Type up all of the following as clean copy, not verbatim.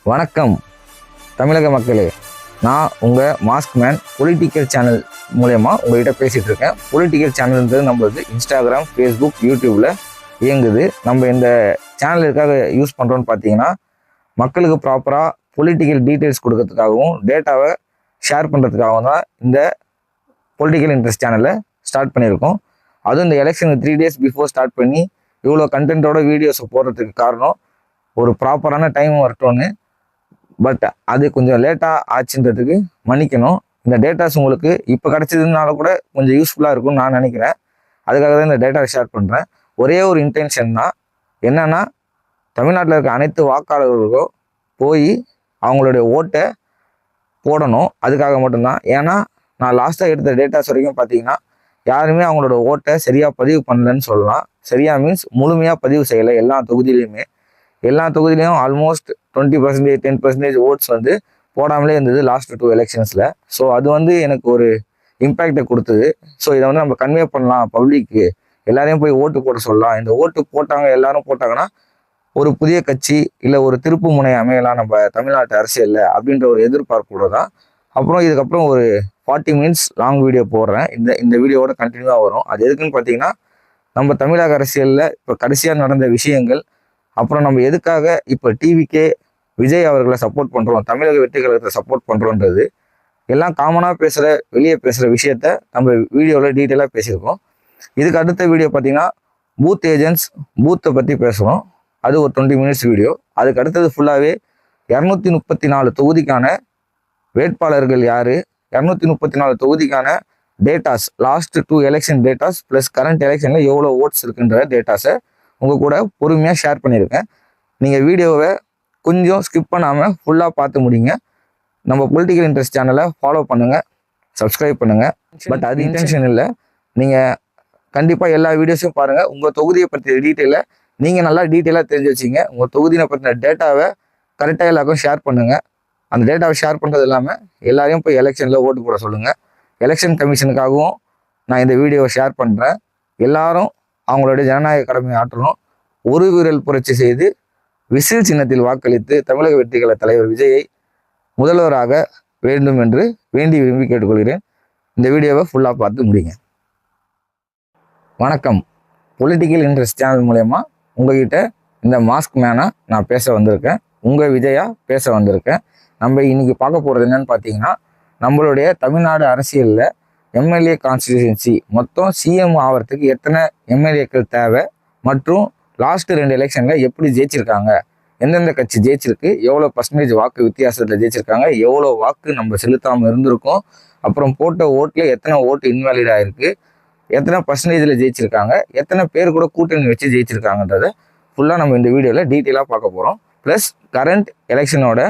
வணக்கம் தமிழக மக்களே, நான் உங்கள் மாஸ்க் மேன் பொலிட்டிக்கல் சேனல் மூலயமா உங்கள்கிட்ட பேசிகிட்டு இருக்கேன். பொலிட்டிக்கல் சேனல்ன்றது நம்மளுக்கு இன்ஸ்டாகிராம், ஃபேஸ்புக், யூடியூப்பில் இயங்குது. நம்ம இந்த சேனல் எதுக்காக யூஸ் பண்ணுறோன்னு பார்த்தீங்கன்னா, மக்களுக்கு ப்ராப்பராக பொலிட்டிக்கல் டீட்டெயில்ஸ் கொடுக்கறதுக்காகவும் டேட்டாவை ஷேர் பண்ணுறதுக்காகவும் தான் இந்த பொலிட்டிக்கல் இன்ட்ரெஸ்ட் சேனலை ஸ்டார்ட் பண்ணியிருக்கோம். அதுவும் இந்த எலெக்ஷன் 3 days பிஃபோர் ஸ்டார்ட் பண்ணி இவ்வளோ கண்டென்ட்டோட வீடியோஸை போடுறதுக்கு காரணம் ஒரு ப்ராப்பரான டைம் வரட்டோன்னு. பட் அது கொஞ்சம் லேட்டாக ஆச்சுன்றதுக்கு மன்னிக்கணும். இந்த டேட்டாஸ் உங்களுக்கு இப்போ கிடச்சதுனால கூட கொஞ்சம் யூஸ்ஃபுல்லாக இருக்கும்னு நான் நினைக்கிறேன். அதுக்காக தான் இந்த டேட்டாவை ஷேர் பண்ணுறேன். ஒரே ஒரு இன்டென்ஷன் தான், என்னென்னா தமிழ்நாட்டில் இருக்க அனைத்து வாக்காளர்களுக்கும் போய் அவங்களுடைய ஓட்டை போடணும். அதுக்காக மட்டும்தான். ஏன்னா நான் லாஸ்ட்டாக எடுத்த டேட்டாஸ் வரைக்கும் பார்த்தீங்கன்னா யாருமே அவங்களோட ஓட்டை சரியாக பதிவு பண்ணலன்னு சொல்லலாம். சரியாக மீன்ஸ் முழுமையாக பதிவு செய்யலை. எல்லா தொகுதியிலையும் ஆல்மோஸ்ட் 20%, 10% ஓட்ஸ் வந்து போடாமலே இருந்தது லாஸ்ட் 2 எலெக்ஷன்ஸில். ஸோ அது வந்து எனக்கு ஒரு இம்பேக்டை கொடுத்தது. ஸோ இதை வந்து நம்ம கன்வே பண்ணலாம் பப்ளிக்கு, எல்லாரையும் போய் ஓட்டு போட சொல்லலாம். இந்த ஓட்டு எல்லாரும் போட்டாங்கன்னா ஒரு புதிய கட்சி இல்லை ஒரு திருப்பு முனை அமையலாம் நம்ம தமிழ்நாட்டு அரசியலில் அப்படின்ற ஒரு எதிர்பார்ப்போட தான். அப்புறம் இதுக்கப்புறம் ஒரு 40 minutes லாங் வீடியோ போடுறேன். இந்த வீடியோவோட கண்டினியூவாக வரும். அது எதுக்குன்னு பார்த்தீங்கன்னா, நம்ம தமிழக அரசியலில் இப்போ கடைசியாக நடந்த விஷயங்கள், அப்புறம் நம்ம எதுக்காக இப்போ டிவிக்கே விஜய் அவர்களை சப்போர்ட் பண்ணுறோம், தமிழக வெற்றி கழகத்தை சப்போர்ட் பண்ணுறோன்றது எல்லாம் காமனாக வெளியே பேசுகிற விஷயத்த நம்ம வீடியோவில் டீட்டெயிலாக பேசியிருக்கோம். இதுக்கு அடுத்த வீடியோ பார்த்தீங்கன்னா பூத் ஏஜென்ட்ஸ், பூத்தை பற்றி பேசுகிறோம். அது ஒரு 20 minutes வீடியோ. அதுக்கு அடுத்தது ஃபுல்லாகவே 234 தொகுதிக்கான வேட்பாளர்கள் யார், 234 தொகுதிக்கான datas, last 2 election datas plus current எலெக்ஷனில் எவ்வளோ ஓட்ஸ் இருக்குன்ற டேட்டாஸை உங்கள் கூட பொறுமையாக ஷேர் பண்ணியிருக்கேன். நீங்கள் வீடியோவை கொஞ்சம் ஸ்கிப் பண்ணாமல் ஃபுல்லாக பார்த்து முடிங்க. நம்ம பொலிட்டிக்கல் இன்ட்ரெஸ்ட் சேனலை ஃபாலோ பண்ணுங்கள், சப்ஸ்கிரைப் பண்ணுங்கள். பட் அது இன்டென்ஷன் இல்லை. நீங்கள் கண்டிப்பாக எல்லா வீடியோஸையும் பாருங்கள். உங்கள் தொகுதியை பற்றிய டீட்டெயிலை நீங்கள் நல்லா டீட்டெயிலாக தெரிஞ்சு வச்சிங்க. உங்கள் தொகுதியை பற்றின டேட்டாவை கரெக்டாக எல்லாருக்கும் ஷேர் பண்ணுங்கள். அந்த டேட்டாவை ஷேர் பண்ணுறது இல்லாமல் எல்லாரையும் போய் எலெக்ஷனில் ஓட்டு போட சொல்லுங்கள். எலெக்ஷன் கமிஷனுக்காகவும் நான் இந்த வீடியோவை ஷேர் பண்ணுறேன். எல்லாரும் அவங்களுடைய ஜனநாயக கடமையை ஆற்றணும். ஒரு விரல் புரட்சி செய்து விசில் சின்னத்தில் வாக்களித்து தமிழக வெற்றி கழக தலைவர் விஜயை முதல்வராக வேண்டும் என்று வேண்டி விரும்பி கேட்டுக்கொள்கிறேன். இந்த வீடியோவை ஃபுல்லாக பார்த்து முடியுங்க. வணக்கம். பொலிட்டிக்கல் இன்ட்ரெஸ்ட் சேனல் மூலயமா உங்ககிட்ட இந்த மாஸ்க் மேனாக நான் பேச வந்திருக்கேன். உங்கள் விஜயா பேச வந்திருக்கேன். நம்ம இன்னைக்கு பார்க்க போகிறது என்னன்னு பார்த்தீங்கன்னா, நம்மளுடைய தமிழ்நாடு அரசியலில் எம்எல்ஏ கான்ஸ்டிடியூன்சி மொத்தம் சிஎம் ஆகிறதுக்கு எத்தனை எம்எல்ஏக்கள் தேவை, மற்றும் லாஸ்ட்டு 2 எலெக்ஷனில் எப்படி ஜெயிச்சிருக்காங்க, எந்தெந்த கட்சி ஜெயிச்சிருக்கு, எவ்வளோ % வாக்கு வித்தியாசத்தில் ஜெயிச்சிருக்காங்க, எவ்வளோ வாக்கு நம்ம செலுத்தாமல் இருந்திருக்கோம், அப்புறம் போட்ட ஓட்டில் எத்தனை ஓட்டு இன்வாலிட் ஆகிருக்கு, எத்தனை % ஜெயிச்சிருக்காங்க, எத்தனை பேர் கூட கூட்டணி வச்சு ஜெயிச்சிருக்காங்கன்றதை ஃபுல்லாக நம்ம இந்த வீடியோவில் டீட்டெயிலாக பார்க்க போகிறோம். ப்ளஸ் கரண்ட் எலெக்ஷனோட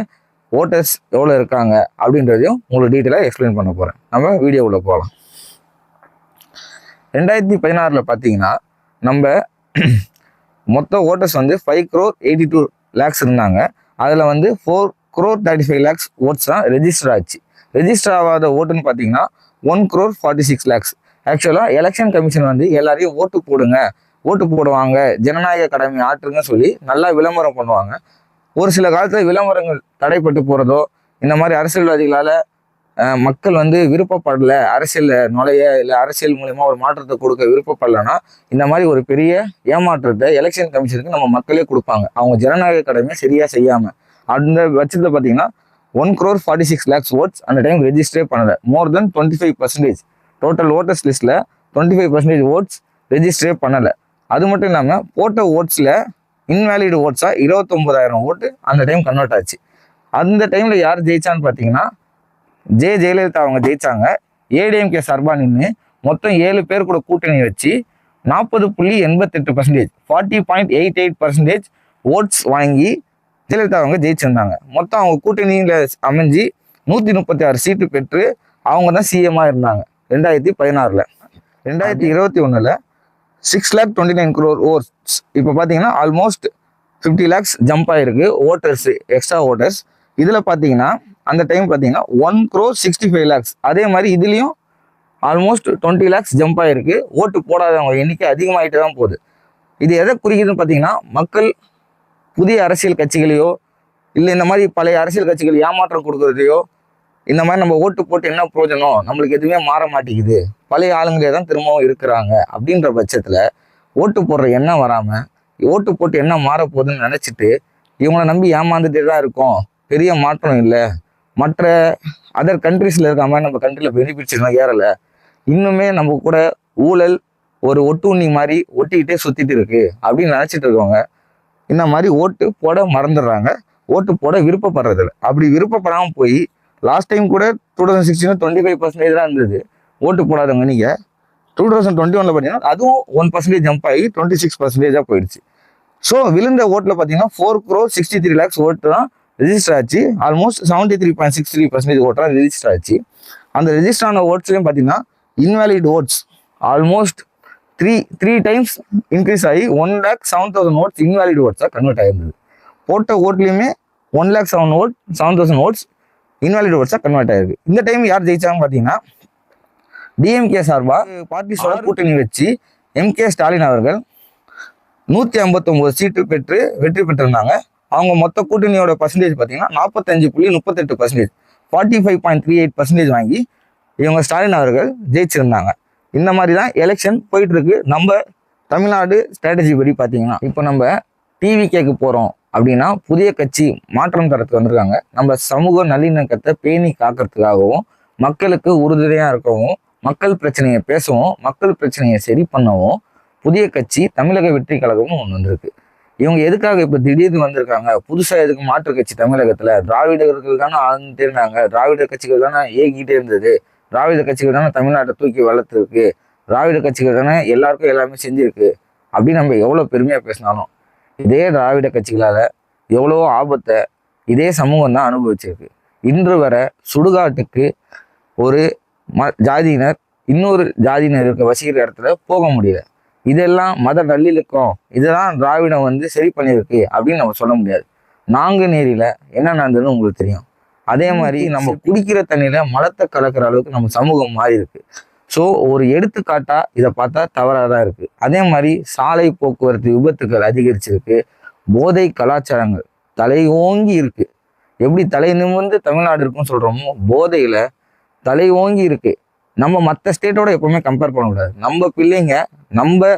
ஓட்டர்ஸ் எவ்வளோ இருக்காங்க அப்படின்றதையும் உங்களுக்கு டீட்டெயிலாக எக்ஸ்பிளைன் பண்ண போகிறேன். நம்ம வீடியோவில் போகலாம். 2016 பார்த்தீங்கன்னா நம்ம மொத்த ஓட்டர்ஸ் வந்து 5,82,00,000 இருந்தாங்க. அதில் வந்து 4,35,00,000 ஓட்ஸ் தான் ரெஜிஸ்டர் ஆச்சு. ரெஜிஸ்டர் ஆகாத ஓட்டுன்னு பார்த்தீங்கன்னா 1,46,00,000. ஆக்சுவலாக எலெக்ஷன் கமிஷன் வந்து எல்லாரையும் ஓட்டு போடுவாங்க, ஜனநாயக கடமை ஆற்றுங்க சொல்லி நல்லா விளம்பரம் பண்ணுவாங்க. ஒரு சில காலத்தில் விளம்பரங்கள் தடைப்பட்டு போகிறதோ, இந்த மாதிரி அரசியல்வாதிகளால் மக்கள் வந்து விருப்பப்படலை அரசியலில் நுழைய, இல்லை அரசியல் மூலமா ஒரு மாற்றத்தை கொடுக்க விருப்பப்படலைன்னா இந்த மாதிரி ஒரு பெரிய ஏமாற்றத்தை எலெக்ஷன் கமிஷனுக்கு நம்ம மக்களே கொடுப்பாங்க, அவங்க ஜனநாயக கடமையை சரியாக செய்யாமல். அந்த பட்சத்தில் பார்த்தீங்கன்னா 1,46,00,000 ஓட்ஸ் அந்த டைம் ரெஜிஸ்டரே பண்ணலை. மோர் தென் 25% டோட்டல் ஓட்டர்ஸ் லிஸ்ட்டில் 25% ஓட்ஸ் ரெஜிஸ்டரே பண்ணலை. அது மட்டும் இல்லாமல் போட்ட ஓட்ஸில் இன்வேலிட் ஓட்ஸாக 29,000 ஓட்டு அந்த டைம் கன்வெர்ட் ஆச்சு. அந்த டைமில் யார் ஜெயிச்சான்னு பார்த்தீங்கன்னா ஜெயலலிதா அவங்க ஜெயிச்சாங்க. ஏடிஎம்கே சார்பாக நின்று மொத்தம் 7 பேர் கூட கூட்டணி வச்சு 40.88% 40.88% ஓட்ஸ் வாங்கி ஜெயலலிதா அவங்க ஜெயிச்சிருந்தாங்க. மொத்தம் அவங்க கூட்டணியில் அமைஞ்சு 136 சீட்டு பெற்று அவங்க தான் சிஎம்மாக இருந்தாங்க 2016. 2021 6,29 crore ஓட்ஸ். இப்போ பார்த்தீங்கன்னா ஆல்மோஸ்ட் 50 lakhs ஜம்ப் ஆகிருக்கு ஓட்டர்ஸ், எக்ஸ்ட்ரா ஓட்டர்ஸ். இதில் பார்த்தீங்கன்னா அந்த டைம் பார்த்தீங்கன்னா 1,65,00,000. அதே மாதிரி இதுலேயும் ஆல்மோஸ்ட் 20 lakhs ஜம்ப் ஆகிருக்கு. ஓட்டு போடாதவங்க எண்ணிக்கை அதிகமாகிட்டு தான் போகுது. இது எதை குறிக்குதுன்னு பார்த்தீங்கன்னா, மக்கள் புதிய அரசியல் கட்சிகளையோ இல்லை இந்த மாதிரி பழைய அரசியல் கட்சிகள் ஏமாற்றம் கொடுக்குறதையோ, இந்த மாதிரி நம்ம ஓட்டு போட்டு என்ன பிரயோஜனம், நம்மளுக்கு எதுவுமே மாற மாட்டேங்குது, பழைய ஆளுங்களே தான் திரும்பவும் இருக்கிறாங்க அப்படின்ற பட்சத்தில் ஓட்டு போடுற எண்ணம் வராமல், ஓட்டு போட்டு என்ன மாற போகுதுன்னு நினச்சிட்டு இவங்களை நம்பி ஏமாந்துட்டே தான் இருக்கோம், பெரிய மாற்றம் இல்லை, மற்ற அதர் கண்ட்ரீஸில் இருக்க மாதிரி நம்ம கண்ட்ரியில் பெனிஃபிட்ஸ் எல்லாம் ஏறலை, இன்னுமே நம்ம கூட ஊழல் ஒரு ஒட்டு உண்ணி மாதிரி ஒட்டிக்கிட்டே சுற்றிட்டு இருக்கு அப்படின்னு நினச்சிட்டு இருக்கவங்க இந்த மாதிரி ஓட்டு போட மறந்துடுறாங்க, ஓட்டு போட விருப்பப்படுறதில்ல. அப்படி விருப்பப்படாமல் போய் லாஸ்ட் டைம் கூட 2016 25% தான் இருந்தது ஓட்டு போடாதவங்க. நீங்கள் 2021 பார்த்தீங்கன்னா அதுவும் 1% ஜம்ப் ஆகி 26% போயிடுச்சு. ஸோ விழுந்த ஓட்டில் பார்த்தீங்கன்னா 4,63,00,000 ஓட்டு தான் ரெஜிஸ்டர் ஆச்சு. ஆல்மோஸ்ட் 73.63% ஓட்டு தான் ரெஜிஸ்டர் ஆச்சு. அந்த ரெஜிஸ்டர் ஆன ஓட்ஸ்லையும் பார்த்தீங்கன்னா invalid votes almost three times increase ஆகி 1,07,000 ஓட்ஸ் இன்வாலிட் ஓட்ஸாக கன்வெர்ட் ஆகிருந்தது. போட்ட ஓட்லேயுமே 1,07,000 ஓட்ஸ் இன்வாலிட் ஓட்ஸாக கன்வெர்ட் ஆயிருக்கு. இந்த டைம் யார் ஜெயிச்சாங்கன்னு பார்த்தீங்கன்னா டிஎம்கே சார்பாக பார்ட்டிஸோட கூட்டணி வச்சு எம்கே ஸ்டாலின் அவர்கள் 159 சீட்டு பெற்று வெற்றி பெற்றிருந்தாங்க. அவங்க மொத்த கூட்டணியோட பர்சன்டேஜ் பார்த்தீங்கன்னா 45.38%, 45.38% வாங்கி இவங்க ஸ்டாலின் அவர்கள் ஜெயிச்சிருந்தாங்க. இந்த மாதிரி தான் எலெக்ஷன் போயிட்டு இருக்கு. நம்ம தமிழ்நாடு ஸ்ட்ராட்டஜி படி பார்த்தீங்கன்னா இப்போ நம்ம டிவிகேக்கு போகிறோம் அப்படின்னா புதிய கட்சி மாற்றம் தரத்துக்கு வந்திருக்காங்க. நம்ம சமூக நல்லிணக்கத்தை பேணி காக்கிறதுக்காகவும், மக்களுக்கு உறுதுணையாக இருக்கவும், மக்கள் பிரச்சனையை பேசவும், மக்கள் பிரச்சனையை சரி பண்ணவும் புதிய கட்சி தமிழக வெற்றி கழகமும் ஒன்று வந்திருக்கு. இவங்க எதுக்காக இப்போ திடீர்னு வந்திருக்காங்க, புதுசாக எதுக்கு மாற்று கட்சி தமிழகத்தில்? திராவிடர்கள் தானே ஆழ்ந்துட்டே இருந்தாங்க, திராவிட கட்சிகள் தானே ஏகிட்டே இருந்தது, திராவிட கட்சிகள் தானே தமிழ்நாட்டை தூக்கி வளர்த்துருக்கு, திராவிட கட்சிகள் தானே எல்லாருக்கும் எல்லாமே செஞ்சிருக்கு அப்படின்னு நம்ம எவ்வளோ பெருமையாக பேசினாலும் இதே திராவிட கட்சிகளால் எவ்வளோ ஆபத்தை இதே சமூகம் தான் அனுபவிச்சிருக்கு. இன்று வர சுடுகாட்டுக்கு ஒரு ஜாதியினர் இன்னொரு ஜாதியினர் இருக்க வசிக்கிற இடத்துல போக முடியல. இதெல்லாம் மத நல்லிணக்கம், இதெல்லாம் திராவிடம் சரி பண்ணியிருக்கு அப்படின்னு நம்ம சொல்ல முடியாது. நாங்குநேரியில் என்ன நடந்ததுன்னு உங்களுக்கு தெரியும். அதே மாதிரி நம்ம குடிக்கிற தண்ணியில மலத்தை கலக்கிற அளவுக்கு நம்ம சமூகம் மாறி இருக்கு. ஸோ ஒரு எடுத்துக்காட்டா இதை பார்த்தா தவறாக தான் இருக்கு. அதே மாதிரி சாலை போக்குவரத்து விபத்துகள் அதிகரிச்சிருக்கு. போதை கலாச்சாரங்கள் தலை ஓங்கி இருக்கு. எப்படி தலை நிமிர்ந்து தமிழ்நாடு இருக்குன்னு சொல்றோமோ, போதையில தலை ஓங்கி இருக்கு. நம்ம மற்ற ஸ்டேட்டோட எப்பவுமே கம்பேர் பண்ணக்கூடாது. நம்ம பிள்ளைங்க நம்ம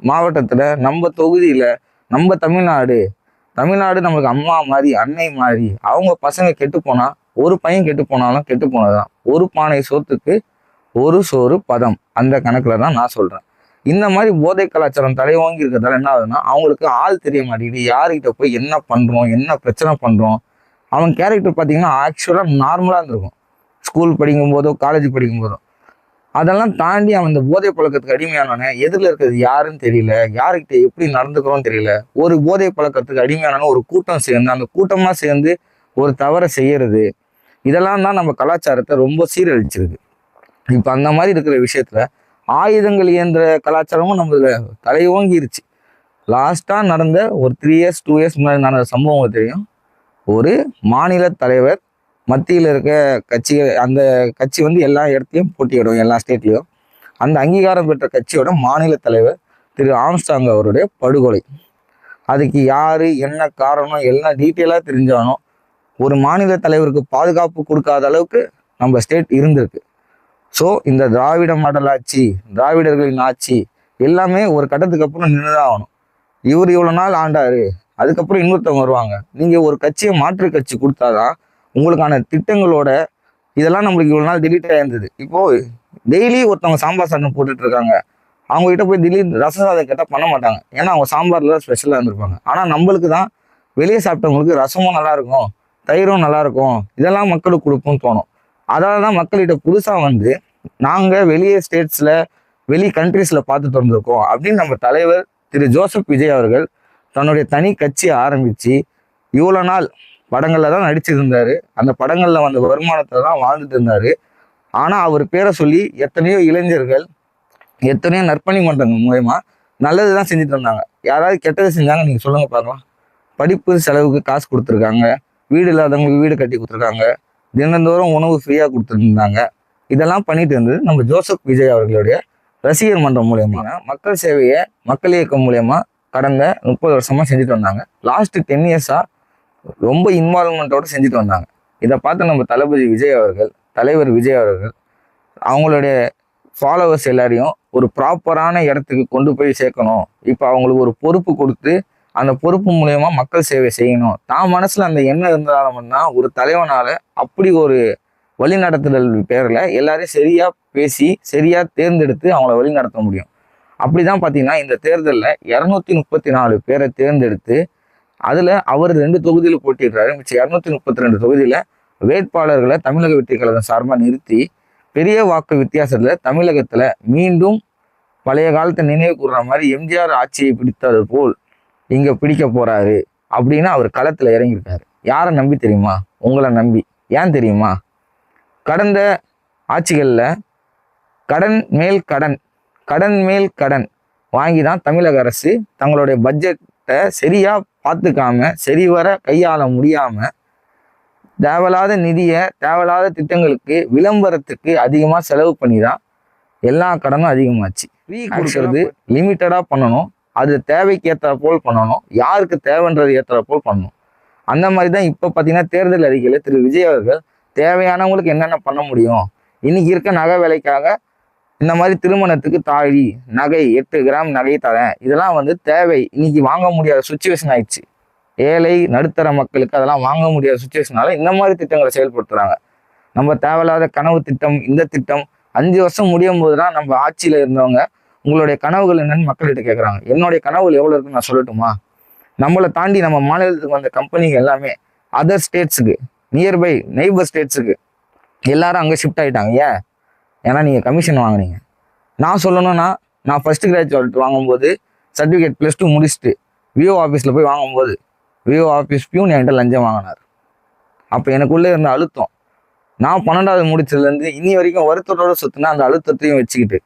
மாவட்டத்துல, நம்ம தொகுதியில, நம்ம தமிழ்நாடு நம்மளுக்கு அம்மா மாதிரி, அன்னை மாதிரி. அவங்க பசங்க கெட்டு போனா, ஒரு பையன் கெட்டு போனாலும் கெட்டு போனதுதான். ஒரு பானை சோத்துக்கு ஒரு சோறு பதம், அந்த கணக்குல தான் நான் சொல்றேன். இந்த மாதிரி போதை கலாச்சாரம் தலை வாங்கி இருக்கிறதால என்ன ஆகுதுன்னா, அவங்களுக்கு ஆள் தெரிய மாட்டேங்குது. யாருக்கிட்ட போய் என்ன பண்றோம், என்ன பிரச்சனை பண்றோம். அவன் கேரக்டர் பார்த்தீங்கன்னா ஆக்சுவலா நார்மலா இருந்திருக்கும் ஸ்கூல் படிக்கும் போதோ காலேஜ் படிக்கும் போதோ. அதெல்லாம் தாண்டி அவன் இந்த போதை பழக்கத்துக்கு அடிமையானவனே எதிரில் இருக்கிறது யாருன்னு தெரியல, யாருக்கிட்ட எப்படி நடந்துக்கிறோன்னு தெரியல. ஒரு போதை பழக்கத்துக்கு அடிமையானவன ஒரு கூட்டம் சேர்ந்து, அந்த கூட்டமா சேர்ந்து ஒரு தவறை செய்யறது, இதெல்லாம் தான் நம்ம கலாச்சாரத்தை ரொம்ப சீரழிச்சிருக்கு. இப்போ அந்த மாதிரி இருக்கிற விஷயத்துல ஆயுதங்கள் இயந்திர கலாச்சாரமும் நம்மள தலையோங்கிருச்சு. லாஸ்டா நடந்த ஒரு 3 இயர்ஸ் 2 இயர்ஸ் முன்னாடி நடந்த சம்பவம் தெரியும். ஒரு மாநில தலைவர் மத்தியில் இருக்க கட்சிகள், அந்த கட்சி எல்லா இடத்துலையும் போட்டியிடும், எல்லா ஸ்டேட்லையும். அந்த அங்கீகாரம் பெற்ற கட்சியோட மாநில தலைவர் திரு ஆம்ஸ்டாங் அவருடைய படுகொலை. அதுக்கு யாரு என்ன காரணம் எல்லாம் டீட்டெயிலாக தெரிஞ்சாலும் ஒரு மாநில தலைவருக்கு பாதுகாப்பு கொடுக்காத அளவுக்கு நம்ம ஸ்டேட் இருந்திருக்கு. ஸோ இந்த திராவிட மாடல் ஆட்சி, திராவிடர்களின் ஆட்சி எல்லாமே ஒரு கட்டத்துக்கு அப்புறம் நின்றுதான் ஆகணும். இவர் இவ்வளோ நாள் ஆண்டாரு, அதுக்கப்புறம் இன்னொருத்தவங்க வருவாங்க. நீங்கள் ஒரு கட்சியை மாற்று கட்சி கொடுத்தாதான் உங்களுக்கான திட்டங்களோட இதெல்லாம் நம்மளுக்கு இவ்வளோ நாள் டிலீட் ஆயிருந்தது. இப்போது டெய்லி ஒருத்தவங்க சாம்பார் சாதம் போட்டுட்டு இருக்காங்க. அவங்ககிட்ட போய் திடீர்னு ரச சாதம் கேட்டால் பண்ண மாட்டாங்க, ஏன்னா அவங்க சாம்பார்ல ஸ்பெஷலாக இருந்திருப்பாங்க. ஆனால் நம்மளுக்கு தான் வெளியே சாப்பிட்டவங்களுக்கு ரசமும் நல்லா இருக்கும், தயிரும் நல்லா இருக்கும், இதெல்லாம் மக்களுக்கு கொடுப்போம்னு தோணும். அதனால தான் மக்கள்கிட்ட புதுசாக நாங்கள் வெளியே ஸ்டேட்ஸில் வெளி கண்ட்ரீஸில் பார்த்து திறந்திருக்கோம் அப்படின்னு நம்ம தலைவர் திரு ஜோசப் விஜய் அவர்கள் தன்னுடைய தனி கட்சியை ஆரம்பித்து இவ்வளோ நாள் படங்களில் தான் நடிச்சிருந்தாரு. அந்த படங்களில் வந்த வருமானத்தை தான் வாழ்ந்துட்டு இருந்தார். ஆனால் அவர் பேரை சொல்லி எத்தனையோ இளைஞர்கள் எத்தனையோ நற்பணி மன்றங்கள் மூலயமா நல்லது தான் செஞ்சுட்டு இருந்தாங்க. யாராவது கெட்டது செஞ்சாங்க நீங்கள் சொல்லுங்கள் பார்க்கலாம். படிப்பு செலவுக்கு காசு கொடுத்துருக்காங்க, வீடு இல்லாதவங்களுக்கு வீடு கட்டி கொடுத்துருக்காங்க, தினந்தோறும் உணவு ஃப்ரீயாக கொடுத்துருந்தாங்க. இதெல்லாம் பண்ணிட்டு இருந்தது நம்ம ஜோசப் விஜய் அவர்களுடைய ரசிகர் மன்றம் மூலயமா, மக்கள் சேவையை மக்கள் இயக்கம் மூலயமா கடந்த 30 வருஷமா செஞ்சுட்டு வந்தாங்க. லாஸ்ட் 10 இயர்ஸா ரொம்ப இன்வால்மெண்ட்டோடு செஞ்சுட்டு வந்தாங்க. இதை பார்த்து நம்ம தலைவர் விஜய் அவர்கள் அவங்களுடைய ஃபாலோவர்ஸ் எல்லாரையும் ஒரு ப்ராப்பரான இடத்துக்கு கொண்டு போய் சேர்க்கணும். இப்போ அவங்களுக்கு ஒரு பொறுப்பு கொடுத்து அந்த பொறுப்பு மூலயமா மக்கள் சேவை செய்யணும். தான் மனசுல அந்த எண்ணம் இருந்தாலும் தான் ஒரு தலைவனால அப்படி ஒரு வழிநடத்துதல் பேரில் எல்லாரையும் சரியா பேசி சரியா தேர்ந்தெடுத்து அவங்கள வழி நடத்த முடியும். அப்படிதான் பார்த்தீங்கன்னா இந்த தேர்தலில் 234 பேரை தேர்ந்தெடுத்து அதில் அவர் 2 தொகுதியில் போட்டிடுறாரு. மிச்சம் 232 தொகுதியில் வேட்பாளர்களை தமிழக வெற்றி கழகம் சார்பாக நிறுத்தி பெரிய வாக்கு வித்தியாசத்தில் தமிழகத்தில் மீண்டும் பழைய காலத்தை நினைவு கூறுற மாதிரி எம்ஜிஆர் ஆட்சியை பிடித்தது போல் இங்கே பிடிக்க போறாரு அப்படின்னு அவர் களத்தில் இறங்கியிருக்காரு. யாரை நம்பி தெரியுமா? உங்களை நம்பி. ஏன் தெரியுமா? கடந்த ஆட்சிகளில் கடன் மேல் கடன் வாங்கி தான் தமிழக அரசு தங்களுடைய பட்ஜெட்டை சரியா பார்த்துக்காம சரிவர கையாள முடியாம தேவையில்லாத நிதியை தேவையில்லாத திட்டங்களுக்கு விளம்பரத்துக்கு அதிகமாக செலவு பண்ணி தான் எல்லா கடனும் அதிகமாச்சு. ஃப்ரீ கொடுக்கறது லிமிட்டடாக பண்ணணும். அது தேவைக்கு ஏற்ற போல் பண்ணணும். யாருக்கு தேவைன்றது ஏற்ற போல் பண்ணணும். அந்த மாதிரி தான் இப்போ பார்த்தீங்கன்னா தேர்தல் அறிக்கையில் திரு விஜய் அவர்கள் தேவையானவங்களுக்கு என்னென்ன பண்ண முடியும், இன்னைக்கு இருக்க நகை விலைக்காக இந்த மாதிரி திருமணத்துக்கு தாலி நகை 8 கிராம் நகை தரேன், இதெல்லாம் தேவை. இன்னைக்கு வாங்க முடியாத சுச்சுவேஷன் ஆயிடுச்சு. ஏழை நடுத்தர மக்களுக்கு அதெல்லாம் வாங்க முடியாத சுச்சுவேஷனால இந்த மாதிரி திட்டங்களை செயல்படுத்துறாங்க. நம்ம தேவையில்லாத கனவு திட்டம், இந்த திட்டம் 5 வருஷம் முடியும் போது தான் நம்ம ஆட்சியில் இருந்தவங்க உங்களுடைய கனவுகள் என்னன்னு மக்கள்கிட்ட கேட்குறாங்க. என்னுடைய கனவுகள் எவ்வளோ இருக்குன்னு நான் சொல்லட்டுமா? நம்மளை தாண்டி நம்ம மாநிலத்துக்கு வந்த கம்பெனிங்க எல்லாமே அதர் ஸ்டேட்ஸுக்கு நியர்பை நெய்பர் ஸ்டேட்ஸுக்கு எல்லாரும் அங்கே ஷிஃப்ட் ஆகிட்டாங்க. ஏன்னா நீங்கள் கமிஷன் வாங்கினீங்க. நான் சொல்லணும்னா நான் ஃபர்ஸ்ட் கிராஜுவேட் வாங்கும்போது சர்டிஃபிகேட் +2 முடிச்சுட்டு விஓ ஆஃபீஸில் போய் வாங்கும்போது விஓ ஆஃபீஸ் பியூன் என்கிட்ட லஞ்சம் வாங்கினார். அப்போ எனக்குள்ளே இருந்த அழுத்தம், நான் 12வது முடிச்சதுலேருந்து இனி வரைக்கும் வருத்தத்தோடு சுற்றினா அந்த அழுத்தத்தையும் வச்சுக்கிட்டு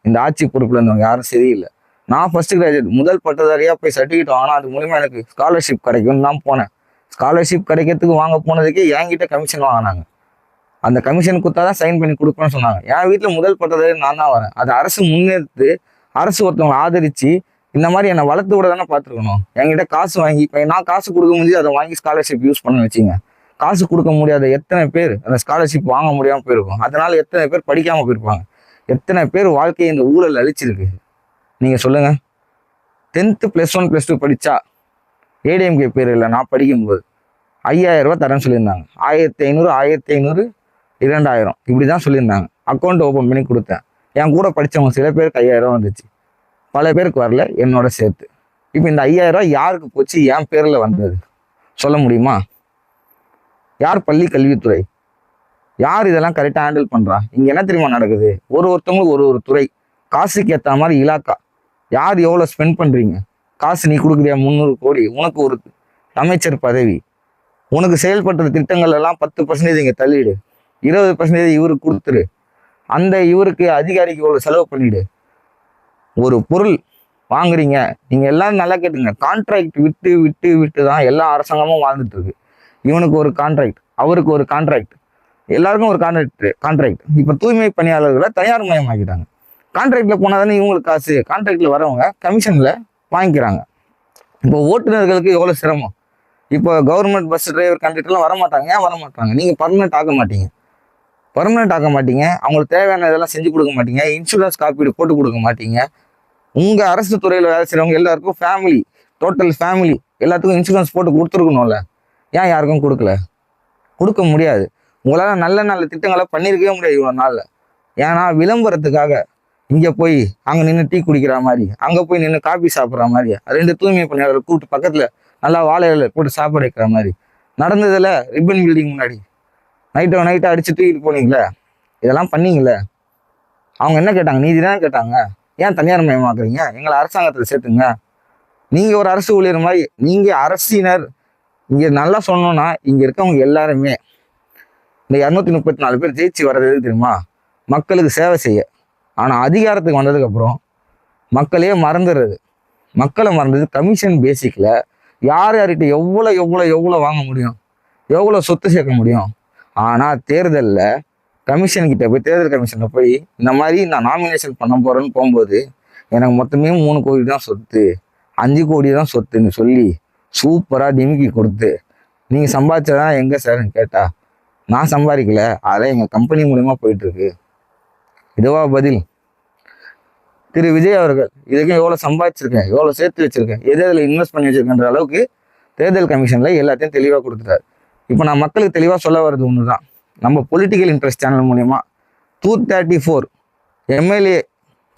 இந்த ஆட்சி பொறுப்பில் இருந்தவங்க யாரும் சரியில்லை. நான் ஃபர்ஸ்ட் கிராஜுவேட் முதல் பட்டதாரியாக போய் சர்டிஃபிகேட் வாங்கினா அது மூலிமா எனக்கு ஸ்காலர்ஷிப் கிடைக்கும்னு தான் போனேன். ஸ்காலர்ஷிப் கிடைக்கிறதுக்கு வாங்க போனதுக்கே என்கிட்ட கமிஷன் வாங்கினாங்க. அந்த கமிஷன் கொடுத்தா தான் சைன் பண்ணி கொடுப்பேன்னு சொன்னாங்க. என் வீட்டில் முதல் பட்டதாரி நான் தான் வரேன். அது அரசு முன்னெடுத்து அரசு ஒருத்தவங்களை ஆதரித்து இந்த மாதிரி என்னை வளர்த்து விட தானே பார்த்துருக்கணும். என்கிட்ட காசு வாங்கி இப்போ நான் காசு கொடுக்க முடிஞ்சு அதை வாங்கி ஸ்காலர்ஷிப் யூஸ் பண்ண வச்சிங்க. காசு கொடுக்க முடியாத எத்தனை பேர் அந்த ஸ்காலர்ஷிப் வாங்க முடியாமல் போயிருக்கும். அதனால எத்தனை பேர் படிக்காமல் போயிருப்பாங்க. எத்தனை பேர் வாழ்க்கையை இந்த ஊழல் அழிச்சிருக்கு நீங்கள் சொல்லுங்கள். 10th +1 +2 படித்தா ஏடிஎம்கே பேர் இல்லை. நான் படிக்கும்போது 5000 ரூபா தரேன்னு சொல்லியிருந்தாங்க. 1500 2000 இப்படி தான் சொல்லியிருந்தாங்க. அக்கௌண்ட் ஓப்பன் பண்ணி கொடுத்தேன். என் கூட படித்தவங்க சில பேருக்கு 5000 ரூபா வந்துச்சு, பல பேருக்கு வரல, என்னோட சேர்த்து. இப்போ இந்த 5000 ரூபா யாருக்கு போச்சு, என் பேரில் வந்தது சொல்ல முடியுமா? யார் பள்ளி கல்வித்துறை, யார் இதெல்லாம் கரெக்டாக ஹேண்டில் பண்ணுறா? இங்கே என்ன தெரியுமா நடக்குது? ஒருத்தவங்களுக்கு ஒரு துறை, காசுக்கு ஏற்ற மாதிரி இலாக்கா, யார் எவ்வளோ ஸ்பெண்ட் பண்ணுறீங்க, காசு நீ கொடுக்குறியா 300 கோடி, உனக்கு ஒரு அமைச்சர் பதவி, உனக்கு செயல்படுற திட்டங்கள் எல்லாம் 10% இங்கே தள்ளிடு, 20% இவருக்கு கொடுத்துரு, அந்த இவருக்கு அதிகாரிக்கு இவ்வளோ செலவு பண்ணிடு. ஒரு பொருள் வாங்குறீங்க, நீங்கள் எல்லாரும் நல்லா கேட்டுங்க, கான்ட்ராக்ட் விட்டு விட்டு விட்டு தான் எல்லா அரசாங்கமும் வாழ்ந்துட்டு இருக்கு. இவனுக்கு ஒரு கான்ட்ராக்ட், அவருக்கு ஒரு கான்ட்ராக்ட், எல்லாருக்கும் ஒரு கான்ட்ராக்ட். இப்போ தூய்மை பணியாளர்களை தனியார் மயமாக்கிட்டாங்க. கான்ட்ராக்டில் போனால் தானே இவங்களுக்கு காசு, கான்ட்ராக்டில் வரவங்க கமிஷனில் வாங்கிக்கிறாங்க. இப்போ ஓட்டுநர்களுக்கு எவ்வளோ சிரமம். இப்போ கவர்மெண்ட் பஸ் டிரைவர் கான்ட்ராக்டர்லாம் வரமாட்டாங்க. ஏன் வரமாட்டாங்க? நீங்கள் பர்மனெண்ட் ஆக்க மாட்டீங்க. அவங்களுக்கு தேவையான இதெல்லாம் செஞ்சு கொடுக்க மாட்டீங்க. இன்சூரன்ஸ் காப்பீடு போட்டு கொடுக்க மாட்டீங்க. உங்கள் அரசு துறையில் வேலை செய்கிறவங்க எல்லாருக்கும் ஃபேமிலி, டோட்டல் ஃபேமிலி எல்லாத்துக்கும் இன்சூரன்ஸ் போட்டு கொடுத்துருக்கணும்ல. ஏன் யாருக்கும் கொடுக்க முடியாது. உங்களால் நல்ல நல்ல திட்டங்களை பண்ணியிருக்கவே முடியாது இவ்வளோ நாளில். ஏன்னா விளம்பரத்துக்காக இங்கே போய் அங்கே நின்று டீ குடிக்கிற மாதிரி, அங்கே போய் நின்று காபி சாப்பிட்ற மாதிரி, 2 தூய்மை பணியாளர்கள் கூப்பிட்டு பக்கத்தில் நல்லா வாழையில போட்டு சாப்பாடு வைக்கிற மாதிரி நடந்ததில் ரிப்பன் பில்டிங் முன்னாடி நைட்டை அடிச்சு தூக்கிட்டு போனீங்களே, இதெல்லாம் பண்ணீங்களே. அவங்க என்ன கேட்டாங்க? நீதி தானே கேட்டாங்க. ஏன் தனியார் மயமாக்குறீங்க? எங்களை அரசாங்கத்தில் சேர்த்துங்க. நீங்கள் ஒரு அரசு ஊழியர் மாதிரி, நீங்கள் அரசினர். இங்கே நல்லா சொன்னோன்னா இங்கே இருக்கவங்க எல்லாருமே இந்த 234 பேர் ஜெயிச்சு வர்றது தெரியுமா? மக்களுக்கு சேவை செய்ய. ஆனால் அதிகாரத்துக்கு வந்ததுக்கப்புறம் மக்களே மறந்துடுறது. மக்களை மறந்தது கமிஷன் பேசிக்கில் யார்கிட்ட எவ்வளோ வாங்க முடியும், எவ்வளோ சொத்து சேர்க்க முடியும். ஆனால் தேர்தலில் கமிஷன்கிட்ட போய் தேர்தல் கமிஷனில் போய் இந்த மாதிரி நான் நாமினேஷன் பண்ண போகிறேன்னு போகும்போது எனக்கு மொத்தமே 3 கோடி தான் சொத்து, 5 கோடி தான் சொத்துன்னு சொல்லி சூப்பராக டிமிக்கி கொடுத்து நீங்கள் சம்பாதிச்சதான் எங்கே சார்ன்னு கேட்டா நான் சம்பாதிக்கல, அதெல்லாம் எங்கள் கம்பெனி மூலிமா போயிட்டுருக்கு. இதுவா பதில்? திரு விஜய் அவர்கள் இதுக்கும் எவ்வளோ சம்பாதிச்சிருக்கேன், எவ்வளோ சேர்த்து வச்சிருக்கேன், எது இதில் இன்வெஸ்ட் பண்ணி வச்சிருக்கேன்ற அளவுக்கு தேர்தல் கமிஷனில் எல்லாத்தையும் தெளிவாக கொடுத்துட்டாரு. இப்போ நான் மக்களுக்கு தெளிவாக சொல்ல வர்றது ஒன்று தான். நம்ம பொலிட்டிக்கல் இன்ட்ரெஸ்ட் சேனல் மூலயமா 234 எம்எல்ஏ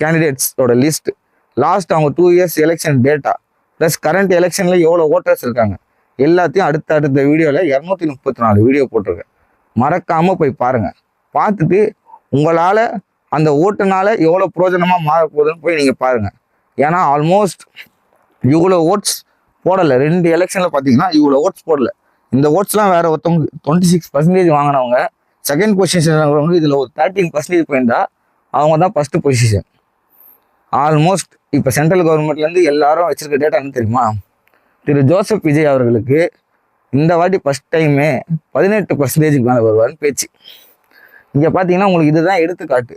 கேண்டிடேட்ஸோட லிஸ்ட், லாஸ்ட் அவங்க 2 years election data plus current எலெக்ஷனில் எவ்வளோ ஓட்டர்ஸ் இருக்காங்க எல்லாத்தையும் அடுத்த வீடியோவில் 234 வீடியோ போட்டிருக்கேன். மறக்காமல் போய் பாருங்கள். பார்த்துட்டு உங்களால் அந்த ஓட்டுனால எவ்வளோ பிரயோஜனமாக மாறப்போகுதுன்னு போய் நீங்கள் பாருங்கள். ஏன்னா ஆல்மோஸ்ட் இவ்வளோ ஓட்ஸ் போடலை. 2 எலெக்ஷனில் பார்த்தீங்கன்னா இவ்வளோ ஓட்ஸ் போடலை. இந்த ஓட்ஸ்லாம் வேறு ஒருத்தவங்க 26% வாங்கினவங்க, செகண்ட் பொசிஷன் இதில் ஒரு 13% போயிருந்தா அவங்க தான் ஃபஸ்ட்டு பொசிஷன். ஆல்மோஸ்ட் இப்போ சென்ட்ரல் கவர்மெண்ட்லேருந்து எல்லாரும் வச்சிருக்க டேட்டா என்ன தெரியுமா? திரு ஜோசப் விஜய் அவர்களுக்கு இந்த வாட்டி ஃபஸ்ட் டைமே 18% மேலே வருவார்னு பேச்சு. இங்கே பார்த்தீங்கன்னா உங்களுக்கு இதுதான் எடுத்துக்காட்டு.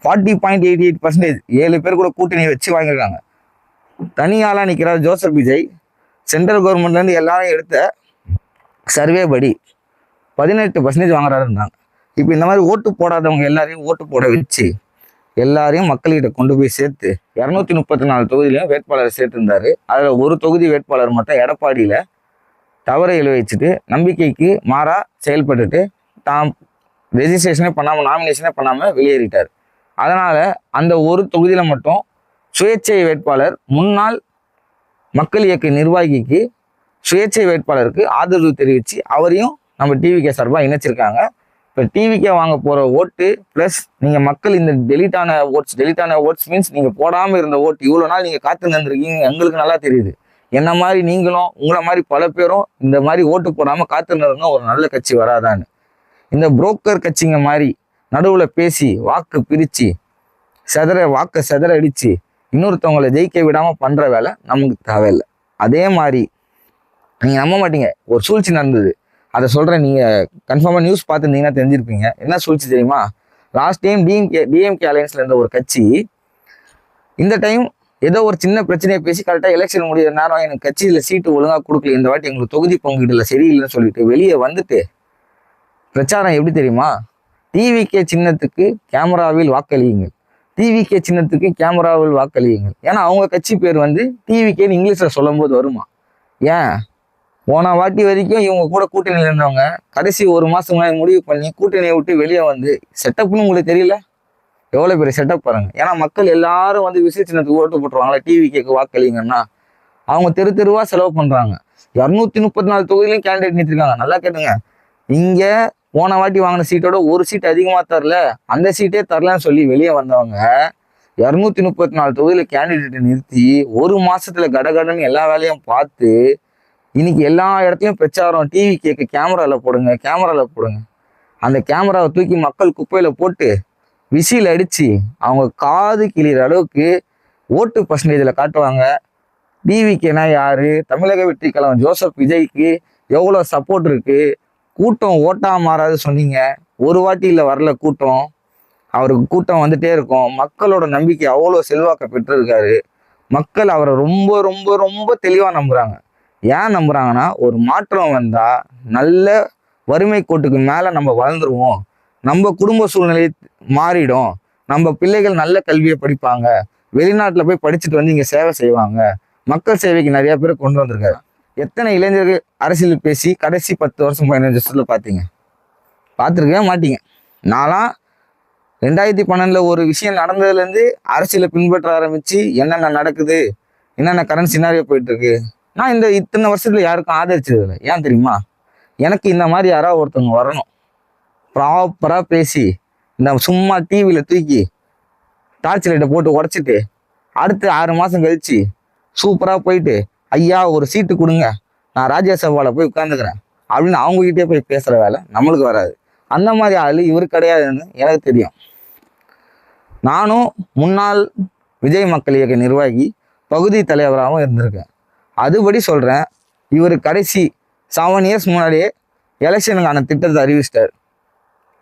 40.88%, 7 பேர் கூட கூட்டணி வச்சு வாங்கியிருக்காங்க. தனியாளாக நிற்கிறார் ஜோசப் விஜய். சென்ட்ரல் கவர்மெண்ட்லேருந்து எல்லாரும் எடுத்த சர்வே படி 18% வாங்குறாருன்றாங்க. இப்போ இந்த மாதிரி ஓட்டு போடாதவங்க எல்லாரையும் ஓட்டு போட வச்சு எல்லாரையும் மக்கள்கிட்ட கொண்டு போய் சேர்த்து 234 தொகுதியிலையும் வேட்பாளரை சேர்த்துருந்தாரு. அதில் ஒரு தொகுதி வேட்பாளர் மட்டும் எடப்பாடியில் தவறை வச்சுட்டு நம்பிக்கைக்கு மாறா செயல்பட்டுட்டு தாம் ரெஜிஸ்ட்ரேஷனே பண்ணாமல் நாமினேஷனே பண்ணாமல் வெளியேறிட்டார். அதனால் அந்த ஒரு தொகுதியில் மட்டும் சுயேட்சை வேட்பாளர் முன்னாள் மக்கள் இயக்க நிர்வாகிக்கு சுயேட்சை வேட்பாளருக்கு ஆதரவு தெரிவித்து அவரையும் நம்ம டிவிகே சார்பாக இணைச்சிருக்காங்க. இப்போ டிவிகே வாங்க போகிற ஓட்டு ப்ளஸ் நீங்கள் மக்கள் இந்த டெலிட்டான ஓட்ஸ் மீன்ஸ் நீங்கள் போடாமல் இருந்த ஓட்டு இவ்வளோ நாள் நீங்கள் காத்து நின்றுருக்கீங்க. எங்களுக்கு நல்லா தெரியுது. என்ன மாதிரி நீங்களும் உங்களை மாதிரி பல பேரும் இந்த மாதிரி ஓட்டு போடாமல் காத்து நிறுங்க ஒரு நல்ல கட்சி வராதான்னு. இந்த புரோக்கர் கட்சிங்க மாதிரி நடுவில் பேசி வாக்கு பிரித்து வாக்கை செதற அடித்து இன்னொருத்தவங்களை ஜெயிக்க விடாமல் பண்ணுற வேலை நமக்கு தேவையில்லை. அதே மாதிரி நீங்கள் நம்ப மாட்டீங்க, ஒரு சூழ்ச்சி நடந்தது. அதை சொல்கிறேன், நீங்கள் கன்ஃபார்மாக நியூஸ் பார்த்துருந்தீங்கன்னா தெரிஞ்சிருப்பீங்க. என்ன சூழ்ச்சி தெரியுமா? லாஸ்ட் டைம் டிஎம்கே அலையன்ஸில் இருந்த ஒரு கட்சி இந்த டைம் ஏதோ ஒரு சின்ன பிரச்சனையை பேசி கரெக்டாக எலெக்ஷன் முடிகிற நேரம் எனக்கு கட்சியில் சீட்டு ஒழுங்காக கொடுக்கல, இந்த வாட்டி எங்களுக்கு தொகுதி பங்கீடுல சரியில்லைன்னு சொல்லிட்டு வெளியே வந்துட்டு பிரச்சாரம் எப்படி தெரியுமா? டிவிகே சின்னத்துக்கு கேமராவில் வாக்களியுங்கள், டிவிகே சின்னத்துக்கு கேமராவில் வாக்களியுங்கள். ஏன்னா அவங்க கட்சி பேர் டிவிகேன்னு இங்கிலீஷில் சொல்லும் போது வருமா? ஏன் போன வாட்டி வரைக்கும் இவங்க கூட கூட்டணியில் இருந்தவங்க கடைசி ஒரு மாதம் முடிவு பண்ணி கூட்டணியை விட்டு வெளியே செட்டப்னு உங்களுக்கு தெரியல? எவ்வளோ பெரிய செட்டப் பாருங்க. ஏன்னா மக்கள் எல்லாரும் விசில் சின்னத்துக்கு ஓட்டு போட்டுருவாங்களா டிவிகேக்கு வாக்களிங்கன்னா? அவங்க தெருவாக செலவு பண்ணுறாங்க. 234 தொகுதியிலையும் கேண்டிடேட் நிறுத்திருக்காங்க. நல்லா கேட்டுங்க, இங்கே போன வாட்டி வாங்கின சீட்டோட ஒரு சீட் அதிகமாக தரல, அந்த சீட்டே தரலன்னு சொல்லி வெளியே வந்தவங்க 234 தொகுதியில் கேண்டிடேட்டை நிறுத்தி ஒரு மாசத்துல கடகடன்னு எல்லா வேலையும் பார்த்து இன்னைக்கு எல்லா இடத்துலையும் பிரச்சாரம் டிவிகேக்கு கேமராவில் போடுங்க. அந்த கேமராவை தூக்கி மக்கள் குப்பையில் போட்டு விசில் அடித்து அவங்க காது கிளிகிற அளவுக்கு ஓட்டு பர்சன்டேஜில் காட்டுவாங்க. டிவிகேனா யாரு? தமிழக வெற்றி கழகம் ஜோசப் விஜய்க்கு எவ்வளோ சப்போர்ட் இருக்குது. கூட்டம் ஓட்டாக மாறாது சொன்னீங்க, ஒரு வாட்டி இல்லை வரல கூட்டம். அவருக்கு கூட்டம் வந்துட்டே இருக்கும். மக்களோட நம்பிக்கை அவ்வளோ செல்வாக்க பெற்றிருக்காரு. மக்கள் அவரை ரொம்ப ரொம்ப ரொம்ப தெளிவாக நம்புகிறாங்க. ஏன் நம்புகிறாங்கன்னா, ஒரு மாற்றம் வந்தால் நல்ல வறுமை கோட்டுக்கு மேலே நம்ம வளர்ந்துருவோம், நம்ம குடும்ப சூழ்நிலை மாறிடும், நம்ம பிள்ளைகள் நல்ல கல்வியை படிப்பாங்க, வெளிநாட்டில் போய் படிச்சுட்டு இங்கே சேவை செய்வாங்க. மக்கள் சேவைக்கு நிறைய பேர் கொண்டு வந்திருக்காரு. எத்தனை இளைஞர்கள் அரசியல் பேசி கடைசி 10 வருஷம் 15 வருஷத்துல பார்த்துருக்கவே மாட்டீங்க. நான்லாம் 2012 ஒரு விஷயம் நடந்ததுலேருந்து அரசியலை பின்பற்ற ஆரம்பித்து என்னென்ன நடக்குது, என்னென்ன கரண்ட் சினாரியோ போயிட்டுருக்கு, நான் இத்தனை வருஷத்துல யாருக்கும் ஆதரிச்சதில்லை. ஏன் தெரியுமா? எனக்கு இந்த மாதிரி யாராவது ஒருத்தவங்க வரணும், ப்ராப்பராக பேசி இந்த சும்மா டிவியில் தூக்கி டார்ச் லைட்டை போட்டு உடச்சிட்டு அடுத்து 6 மாதம் கழிச்சு சூப்பராக போயிட்டு ஐயா ஒரு சீட்டு கொடுங்க, நான் ராஜ்யசபாவில் போய் உட்காந்துக்கிறேன் அப்படின்னு அவங்ககிட்டே போய் பேசுகிற வேலை நம்மளுக்கு வராது. அந்த மாதிரி ஆள் இவர் கிடையாதுன்னு எனக்கு தெரியும். நானும் முன்னாள் விஜய் மக்கள் இயக்க நிர்வாகி, பகுதி தலைவராகவும் இருந்திருக்கேன். அதுபடி சொல்கிறேன், இவர் கடைசி 7 இயர்ஸ் முன்னாடியே எலெக்ஷனுக்கான திட்டத்தை அறிவிச்சிட்டார்.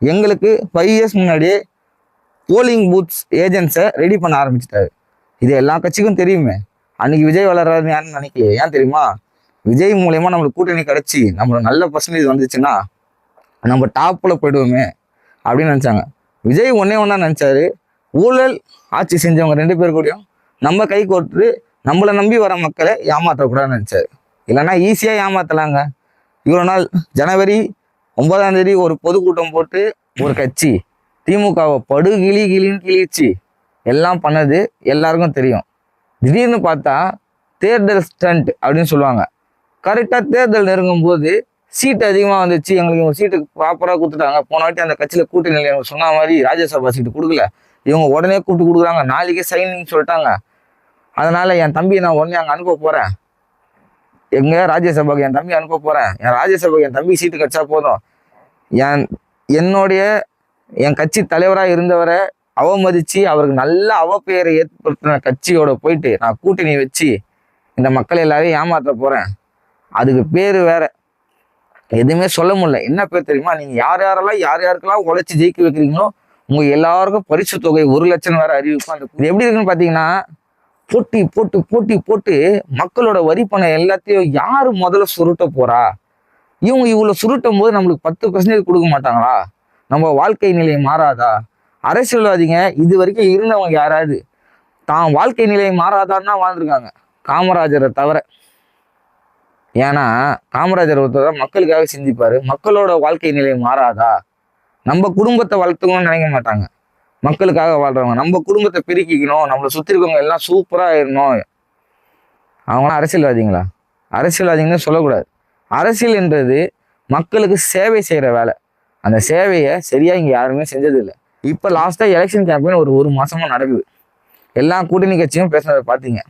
எங்களுக்கு 5 இயர்ஸ் முன்னாடியே போலிங் பூத்ஸ் ஏஜென்ட்ஸை ரெடி பண்ண ஆரம்பிச்சிட்டாரு. இது எல்லா கட்சிக்கும் தெரியுமே. அன்னைக்கு விஜய் வளர்றாருன்னு யாருன்னு நினைக்கலையே. ஏன் தெரியுமா? விஜய் மூலயமா நம்மளுக்கு கூட்டணி கிடைச்சி நம்மளுக்கு நல்ல பர்சன்டேஜ் வந்துச்சுன்னா நம்ம டாப்பில் போயிடுவோமே அப்படின்னு நினச்சாங்க. விஜய் ஒன்றே ஒன்றா நினச்சாரு, ஊழல் ஆட்சி செஞ்சவங்க 2 பேர் கூடயும் நம்ம கை கோர்த்து நம்மளை நம்பி வர மக்களை ஏமாற்றக்கூடாதுன்னு நினச்சாரு. இல்லைன்னா ஈஸியாக ஏமாத்தலாங்க. இவ்வளோ நாள் ஜனவரி 9ஆம் தேதி ஒரு பொதுக்கூட்டம் போட்டு ஒரு கட்சி திமுகவை கிளின்னு கிழிச்சு எல்லாம் பண்ணது எல்லாருக்கும் தெரியும். திடீர்னு பார்த்தா தேர்தல் ஸ்டண்ட் அப்படின்னு சொல்லுவாங்க. கரெக்டாக தேர்தல் நெருங்கும் போது சீட்டு அதிகமாக வந்துச்சு, எங்களுக்கு இவங்க சீட்டுக்கு ப்ராப்பராக கொடுத்துட்டாங்க. போன வாட்டி அந்த கட்சியில் கூட்டணி சொன்ன மாதிரி ராஜ்யசபா சீட்டு கொடுக்கல, இவங்க உடனே கூப்பிட்டு கொடுக்குறாங்க, நாளைக்கே சைனிங் சொல்லிட்டாங்க. அதனால என் தம்பி நான் உடனே அங்கே அனுப்ப போகிறேன், எங்க ராஜ்யசபாவுக்கு என் தம்பி அனுப்ப போகிறேன், என் ராஜ்யசபாவுக்கு என் தம்பி சீட்டு கிடைச்சா போதும், என் கட்சி தலைவராக இருந்தவரை அவமதிச்சு அவருக்கு நல்ல அவப்பெயரை ஏற்படுத்தின கட்சியோட போயிட்டு நான் கூட்டணி வச்சு இந்த மக்கள் எல்லாரையும் ஏமாற்ற போகிறேன். அதுக்கு பேர் வேற, எதுவுமே சொல்ல முடியல. என்ன பேர் தெரியுமா? நீங்கள் யாருக்கெல்லாம் உழைச்சி ஜெயிக்க வைக்கிறீங்களோ உங்க எல்லாருக்கும் பரிசு தொகை 1 லட்சம் வேற அறிவிப்போம். இது எப்படி இருக்குன்னு பார்த்தீங்கன்னா, போட்டி போட்டு போட்டி போட்டு மக்களோட வரி பணம் எல்லாத்தையும் யாரு முதல்ல சுருட்ட போறா, இவங்க இவ்வளோ சுருட்டும் போது நம்மளுக்கு 10% கொடுக்க மாட்டாங்களா, நம்ம வாழ்க்கை நிலை மாறாதா? அரசியல்வாதிங்க இது வரைக்கும் இருந்தவங்க யாராவது தான் வாழ்க்கை நிலை மாறாதான்னா வாழ்ந்துருக்காங்க, காமராஜரை தவிர. ஏன்னா காமராஜர் ஒருத்தர் மக்களுக்காக சிந்திப்பாரு. மக்களோட வாழ்க்கை நிலை மாறாதா? நம்ம குடும்பத்தை வளர்த்துக்கணும்னு நினைக்க மாட்டாங்க. மக்களுக்காக வாழ்றவங்க நம்ம குடும்பத்தை பெருக்கிக்கணும், நம்மளை சுற்றி இருக்கவங்க எல்லாம் சூப்பராக இருக்கணும். அவங்களாம் அரசியல்வாதிங்களா? அரசியல்வாதிங்கன்னு சொல்லக்கூடாது. அரசியல் என்றது மக்களுக்கு சேவை செய்கிற வேலை. அந்த சேவையை சரியா இங்கே யாருமே செஞ்சதில்லை. இப்போ லாஸ்ட்டாக எலெக்ஷன் கேம்பெயின் ஒரு மாசமா நடக்குது. எல்லா கூட்டணி கட்சியும் பேசுனதை பார்த்தீங்க,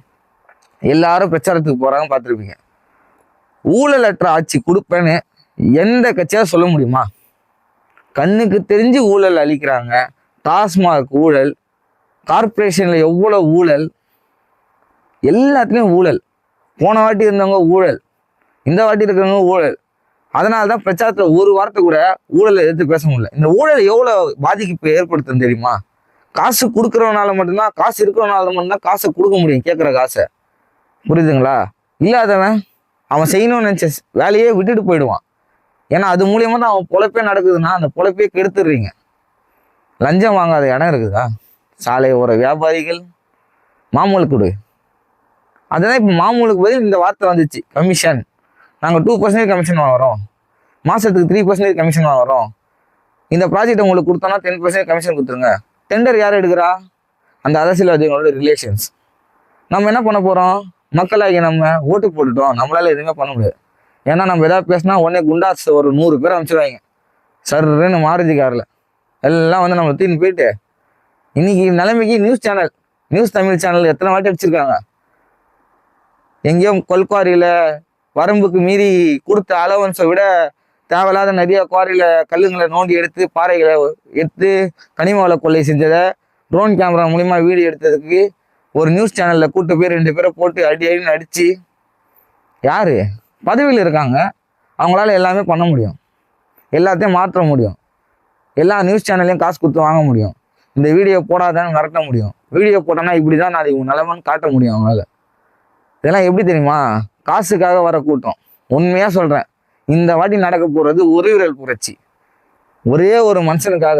எல்லாரும் பிரச்சாரத்துக்கு போறாங்க பார்த்துருப்பீங்க. ஊழலற்ற ஆட்சி கொடுப்பேன்னு எந்த கட்சியாவது சொல்ல முடியுமா? கண்ணுக்கு தெரிஞ்சு ஊழல் அளிக்கிறாங்க. டாஸ்மாக் ஊழல், கார்பரேஷன்ல எவ்வளவு ஊழல், எல்லாத்துலேயும் ஊழல். போன வாட்டி இருந்தவங்க ஊழல், இந்த வாட்டி இருக்கிறவங்க ஊழல். அதனால தான் பிரச்சாரத்தில் ஒரு வார்த்தை கூட ஊழலை எதிர்த்து பேச முடியல. இந்த ஊழல் எவ்வளோ பாதிப்பு ஏற்படுத்தும் தெரியுமா? காசு கொடுக்குறவனால மட்டும்தான், காசு இருக்கிறவனால மட்டும்தான் காசை கொடுக்க முடியும், கேட்குற காசை. புரியுதுங்களா? இல்லாதவன் அவன் செய்யணும்னு நினச்ச வேலையே விட்டுட்டு போயிடுவான். ஏன்னா அது மூலியமா தான் அவன் பொழைப்பே நடக்குதுன்னா அந்த பொழைப்பே கெடுத்துடுறீங்க. லஞ்சம் வாங்காத இடம் இருக்குதா? சாலை ஓர வியாபாரிகள் மாமூல் கொடு. அதனால் இப்போ மாமூலுக்கு பதில் இந்த வார்த்தை வந்துச்சு, கமிஷன். நாங்கள் 2% கமிஷன் வாங்குறோம், மாதத்துக்கு 3% கமிஷன் வாங்குறோம். இந்த ப்ராஜெக்ட் உங்களுக்கு கொடுத்தோன்னா 10% கமிஷன் கொடுத்துருங்க. டெண்டர் யார் எடுக்கிறா? அந்த அரசியல்வாதிகளோட ரிலேஷன்ஸ். நம்ம என்ன பண்ண போகிறோம்? மக்களாகி நம்ம ஓட்டு போட்டுட்டோம், நம்மளால எதுவுமே பண்ண முடியாது. ஏன்னா நம்ம எதாவது பேசினா உடனே குண்டாஸ் ஒரு 100 பேர் அனுப்பிச்சிடுவாங்க சர்ன்னு மாருதி காரில். எல்லாம் வந்து நம்மளை தூக்கின்னு போயிட்டு இன்னைக்கு நிலைமைக்கு நியூஸ் தமிழ் சேனல் எத்தனை வாட்டி அடிச்சிருக்காங்க. எங்கேயோ கொல்குவாரியில் வரம்புக்கு மீறி கொடுத்த அலவன்ஸை விட தேவையில்லாத நிறைய குவாரியில் கல்லுங்களை நோண்டி எடுத்து பாறைகளை எடுத்து கனிம வள கொள்ளை செஞ்சதை ட்ரோன் கேமரா மூலிமா வீடியோ எடுத்ததுக்கு ஒரு நியூஸ் சேனலில் கூட்டு போய் 2 பேரை போட்டு அடின்னு அடித்து, யார் பதவியில் இருக்காங்க அவங்களால எல்லாமே பண்ண முடியும், எல்லாத்தையும் மாற்ற முடியும், எல்லா நியூஸ் சேனல்லையும் காசு கொடுத்து வாங்க முடியும், இந்த வீடியோ போடாதான்னு மிரட்ட முடியும், வீடியோ போட்டோன்னா இப்படி தான் நாளைக்கு உங்கள் நிலைமைன்னு காட்ட முடியும் அவங்களால. இதெல்லாம் எப்படி தெரியுமா? காசுக்காக வர கூட்டம். உண்மையாக சொல்கிறேன், இந்த வாட்டி நடக்க போகிறது ஒரு விரல் புரட்சி. ஒரே ஒரு மனுஷனுக்காக,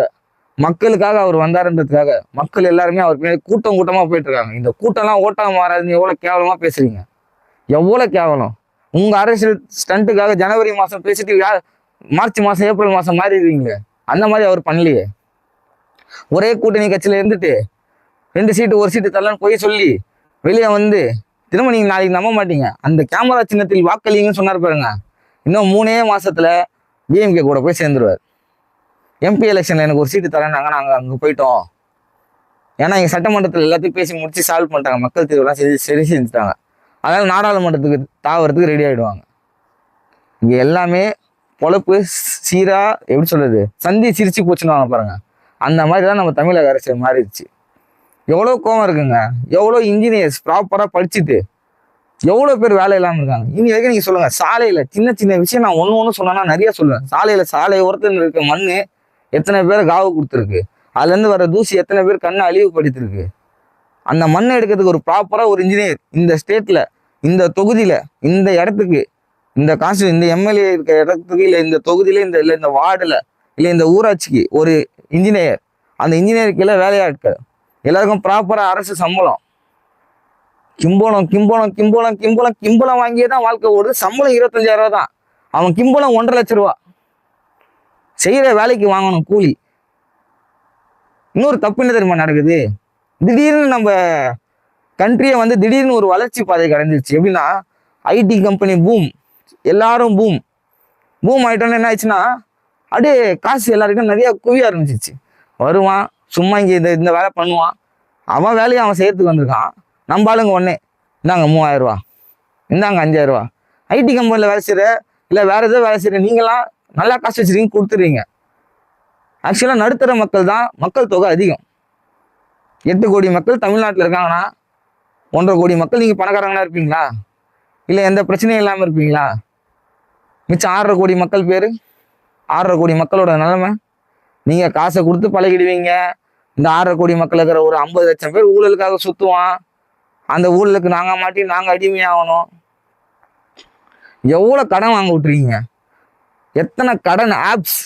மக்களுக்காக அவர் வந்தாருன்றதுக்காக மக்கள் எல்லாருமே அவர் பின்னாடி கூட்டமாக போயிட்டு இருக்காங்க. இந்த கூட்டம்லாம் ஓட்டாக மாறாதுன்னு எவ்வளோ கேவலமாக பேசுறீங்க, எவ்வளோ கேவலம். உங்கள் அரசியல் ஸ்டண்ட்டுக்காக ஜனவரி மாதம் பேசிட்டு மார்ச் மாதம் ஏப்ரல் மாதம் மாறிடுவீங்களே, அந்த மாதிரி அவர் பண்ணலையே. ஒரே கூட்டணி கட்சியில் இருந்துட்டு 2 சீட்டு 1 சீட்டு தரலான்னு போய் சொல்லி வெளியே வந்து திரும்ப நீங்கள் நாளைக்கு நம்ப மாட்டீங்க. அந்த கேமரா சின்னத்தில் வாக்களிங்கன்னு சொன்னார் பாருங்க, இன்னும் 3 மாசத்துல டிஎம்கே கூட போய் சேர்ந்துருவார். எம்பி எலெக்ஷனில் எனக்கு 1 சீட்டு தரேன்னாங்க, நாங்கள் அங்கே போயிட்டோம். ஏன்னா இங்கே சட்டமன்றத்தில் எல்லாத்தையும் பேசி முடிச்சு சால்வ் பண்ணிட்டாங்க, மக்கள் தீர்வுலாம் சரி செஞ்சுட்டாங்க. அதனால நாடாளுமன்றத்துக்கு தாவறதுக்கு ரெடி ஆகிடுவாங்க. இங்கே எல்லாமே பொழப்பு சீரா, எப்படி சொல்றது, சந்தி சிரிச்சு போச்சுன்னு வாங்க பாருங்க. அந்த மாதிரி தான் நம்ம தமிழக அரசியல் மாறிடுச்சு. எவ்வளோ கோவம் இருக்குங்க. எவ்வளோ இன்ஜினியர்ஸ் ப்ராப்பராக படிச்சுட்டு எவ்வளோ பேர் வேலை இல்லாமல் இருக்காங்க. இனி வரைக்கும் நீங்கள் சொல்லுங்கள், சாலையில் சின்ன விஷயம் நான் ஒன்று சொன்னேன்னா நிறைய சொல்லுவேன். சாலை ஓரத்தில் இருக்க மண் எத்தனை பேர் காவு கொடுத்துருக்கு, அதுலேருந்து வர தூசி எத்தனை பேர் கண்ணை அழிவுபடுத்திருக்கு. அந்த மண்ணை எடுக்கிறதுக்கு ஒரு ப்ராப்பராக ஒரு இன்ஜினியர் இந்த ஸ்டேட்டில், இந்த தொகுதியில், இந்த இடத்துக்கு இந்த காசு இந்த எம்எல்ஏ இருக்க இடத்துக்கு இல்லை இந்த தொகுதியில இல்லை இந்த வார்டில் இல்லை இந்த ஊராட்சிக்கு ஒரு இன்ஜினியர், அந்த இன்ஜினியருக்கு எல்லாம் வேலையாட்கள் எல்லாருக்கும் ப்ராப்பராக அரசு சம்பளம். கிம்பளம் கிம்பளம் கிம்பளம் கிம்பளம் கிம்பளம் வாங்கியே தான் வாழ்க்கை ஓடுது. சம்பளம் 25,000 ரூபா தான். அவன் கிம்பளம் 1,50,000 ரூபா. செய்கிற வேலைக்கு வாங்கணும் கூலி. இன்னொரு தப்பு என்ன தெரியுமா நடக்குது? திடீர்னு நம்ம கண்ட்ரியை வந்து திடீர்னு ஒரு வளர்ச்சி பாதை கடந்துருச்சு. எப்படின்னா ஐடி கம்பெனி பூம், எல்லாரும் பூம் பூம் ஆகிட்டோன்னு என்ன ஆயிடுச்சுன்னா அப்படியே காசு எல்லாருக்கும் நிறைய குவிய ஆரம்பிச்சிச்சு. வருவான், சும்மா இங்கே இந்த வேலை பண்ணுவான், அவன் வேலையை அவன் செய்யறதுக்கு வந்திருக்கான். நம்ம ஆளுங்க ஒன்றே, இந்தாங்க 3,000 ரூபா, இந்தாங்க 5,000 ரூபா. ஐடி கம்பெனியில் வேலை செய்கிற இல்லை வேறு எதோ வேலை செய்கிற நீங்களாம் நல்லா காசு வச்சுருக்கீங்க, கொடுத்துருவீங்க. ஆக்சுவலாக நடுத்தர மக்கள் தான் மக்கள் தொகை அதிகம். 8 கோடி மக்கள் தமிழ்நாட்டில் இருக்காங்கன்னா 1.5 கோடி மக்கள் நீங்கள் பணக்காரங்களா இருப்பீங்களா? இல்லை எந்த பிரச்சனையும் இல்லாமல் இருப்பீங்களா? மிச்சம் 6.5 கோடி மக்கள் பேர், 6.5 கோடி மக்களோட நிலைமை. நீங்கள் காசை கொடுத்து பழகிடுவீங்க. இந்த 6.5 கோடி மக்கள் இருக்கிற ஒரு 50 லட்சம் பேர் ஊழலுக்காக சுற்றுவான். அந்த ஊழலுக்கு நாங்கள் மாட்டி நாங்கள் அடிமையாகணும். எவ்வளோ கடன் வாங்க விட்டுறீங்க? எத்தனை கடன் ஆப்ஸ்,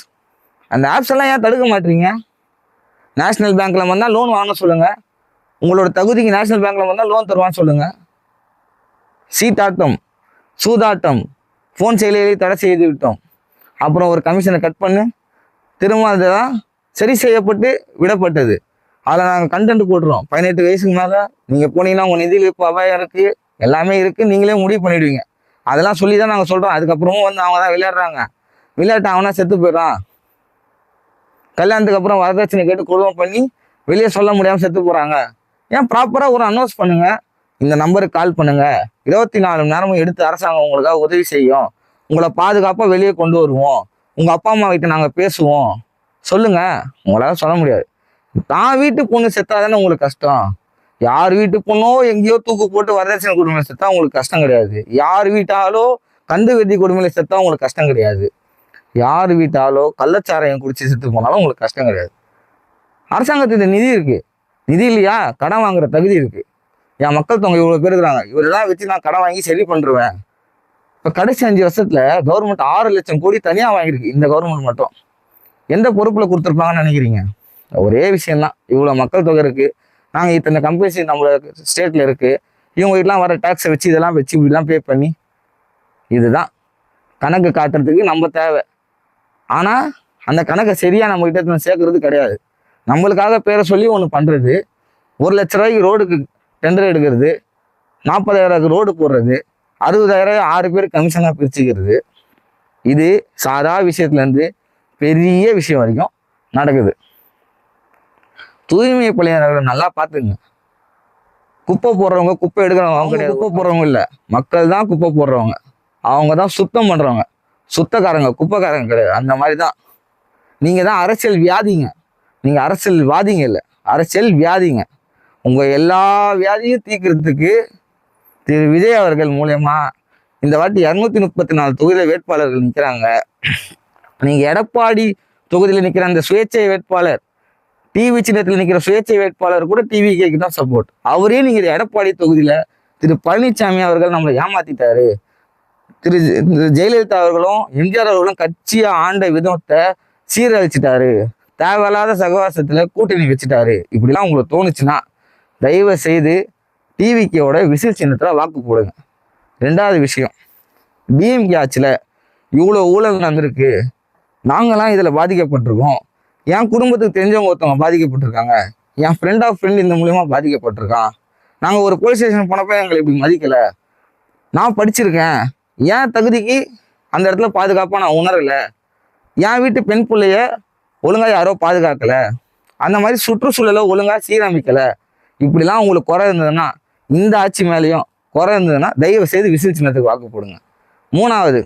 அந்த ஆப்ஸ் எல்லாம் ஏன் தடுக்க மாட்டீங்க? நேஷனல் பேங்க்கில் வந்தால் லோன் வாங்க சொல்லுங்கள். உங்களோட தகுதிக்கு நேஷனல் பேங்க்கில் வந்தால் லோன் தருவான்னு சொல்லுங்கள். சீட்டாட்டம், சூதாட்டம், ஃபோன் செயலியை தடை செய்து விட்டோம். அப்புறம் ஒரு கமிஷனை கட் பண்ணு, திரும்ப அதெல்லாம் சரி செய்யப்பட்டு விடப்பட்டது. அதில் நாங்கள் கண்டென்ட் போட்டுருவோம். 18 வயசுக்கு மேலே நீங்கள் போனீங்கன்னா உங்கள் நிதியில் இப்போ அபாயம் இருக்குது, எல்லாமே இருக்குது, நீங்களே முடிவு பண்ணிவிடுவீங்க. அதெல்லாம் சொல்லி தான் நாங்கள் சொல்கிறோம். அதுக்கப்புறமும் வந்து அவங்க தான் விளையாடுறாங்க. விளையாட்டு அவனா செத்து போயிடறான். கல்யாணத்துக்கு அப்புறம் வரதட்சணை கேட்டு குடும்பம் பண்ணி வெளியே சொல்ல முடியாமல் செத்து போகிறாங்க. ஏன் ப்ராப்பராக ஒரு அனௌன்ஸ் பண்ணுங்கள், இந்த நம்பருக்கு கால் பண்ணுங்கள், 24 மணி நேரமும் எடுத்து அரசாங்கம் உங்களுக்காக உதவி செய்யும், உங்களை பாதுகாப்பாக வெளியே கொண்டு வருவோம், உங்கள் அப்பா அம்மா கிட்ட நாங்கள் பேசுவோம் சொல்லுங்கள். உங்களால் சொல்ல முடியாது. தான் வீட்டு பொண்ணு செத்தாதானே உங்களுக்கு கஷ்டம். யார் வீட்டு பொண்ணோ எங்கேயோ தூக்கு போட்டு வரதட்சணை கொடுமையில செத்தா உங்களுக்கு கஷ்டம் கிடையாது. யார் வீட்டாலோ கந்து வெட்டி கொடுமையில செத்தா உங்களுக்கு கஷ்டம் கிடையாது. யார் வீட்டாலோ கள்ளச்சாராயம் குடிச்சு செத்து போனாலும் உங்களுக்கு கஷ்டம் கிடையாது. அரசாங்கத்துக்கு நிதி இருக்கு. நிதி இல்லையா? கடன் வாங்குற தகுதி இருக்கு. என் மக்கள் தொகை இவ்வளோ பேர் இருக்கிறாங்க, இவரெல்லாம் வச்சு நான் கடன் வாங்கி சரி பண்ணுருவேன். இப்போ கடைசி 5 வருஷத்துல கவர்மெண்ட் 6 லட்சம் கோடி தனியாக வாங்கியிருக்கு. இந்த கவர்மெண்ட் மட்டும் எந்த பொறுப்பில் கொடுத்துருப்பாங்கன்னு நினைக்கிறீங்க? ஒரே விஷயம்தான், இவ்வளோ மக்கள் தொகை இருக்குது, நாங்கள் இத்தனை கம்பெனிஸ் நம்ம ஸ்டேட்டில் இருக்குது, இவங்க வீட்டெலாம் வர டேக்ஸை வச்சு இதெல்லாம் வச்சு இப்படிலாம் பே பண்ணி, இதுதான் கணக்கு காட்டுறதுக்கு நம்ம தேவை. ஆனால் அந்த கணக்கை சரியாக நம்ம கிட்ட சேர்க்கறது கிடையாது. நம்மளுக்காக பேரை சொல்லி ஒன்று பண்ணுறது, 1 லட்ச ரூபாய்க்கு ரோடுக்கு டெண்டர் எடுக்கிறது, 40,000 ரோடு போடுறது, 60,000 6 பேர் கமிஷனாக பிரிச்சுக்கிறது. இது சாதா விஷயத்துலேருந்து பெரிய விஷயம் வரைக்கும் நடக்குது. தூய்மை பணியாளர்கள் நல்லா பார்த்துங்க. குப்பை போடுறவங்க குப்பை எடுக்கிறவங்க அவங்க கிடையாது. குப்பை போடுறவங்க இல்லை, மக்கள் தான் குப்பை போடுறவங்க. அவங்க தான் சுத்தம் பண்ணுறவங்க. சுத்தக்காரங்க குப்பைக்காரங்க கிடையாது. அந்த மாதிரி தான் நீங்கள் தான் அரசியல் வியாதிங்க. நீங்கள் அரசியல்வாதிங்க இல்லை, அரசியல் வியாதிங்க. உங்கள் எல்லா வியாதியும் தீர்க்கறதுக்கு திரு விஜய் அவர்கள் மூலயமா இந்த வாட்டி 234 தொகுதியில் வேட்பாளர்கள் நிற்கிறாங்க. நீங்கள் எடப்பாடி தொகுதியில் நிற்கிற அந்த சுயேட்சை வேட்பாளர், டிவி சின்னத்தில் நிற்கிற சுயேட்சை வேட்பாளர் கூட டிவிக்கு தான் சப்போர்ட். அவரே நீங்கள் எடப்பாடி தொகுதியில் திரு பழனிசாமி அவர்கள் நம்மளை ஏமாத்திட்டாரு, திரு ஜெயலலிதா அவர்களும் எம்ஜிஆர் அவர்களும் கட்சியை ஆண்ட விதத்தை சீரழிச்சிட்டாரு, தேவையில்லாத சகவாசத்தில் கூட்டணி வச்சுட்டாரு, இப்படிலாம் உங்களுக்கு தோணுச்சுன்னா தயவு செய்து டிவிக்கோட விசில் சின்னத்தில் வாக்கு போடுங்க. 2வது விஷயம், டிஎம்கே ஆட்சியில் இவ்வளோ ஊழல் நடந்திருக்கு, நாங்களாம் இதில் பாதிக்கப்பட்டிருக்கோம், என் குடும்பத்துக்கு தெரிஞ்சவங்க ஒருத்தவங்க பாதிக்கப்பட்டிருக்காங்க, என் ஃப்ரெண்ட் ஆஃப் ஃப்ரெண்ட் இந்த மூலியமா பாதிக்கப்பட்டிருக்கான், நாங்கள் ஒரு போலீஸ் ஸ்டேஷன் போனப்போ எங்களை இப்படி மதிக்கலை, நான் படிச்சிருக்கேன், என் தகுதிக்கு அந்த இடத்துல பாதுகாப்பாக நான் உணரலை, என் வீட்டு பெண் பிள்ளைய ஒழுங்காக யாரோ பாதுகாக்கலை, அந்த மாதிரி சுற்றுச்சூழலை ஒழுங்காக சீரமைக்கலை, இப்படிலாம் உங்களுக்கு குறை இருந்ததுன்னா, இந்த ஆட்சி மேலேயும் குறை இருந்ததுன்னா தயவு செய்து விசில் சின்னத்துக்கு வாக்கு போடுங்க. 3வது,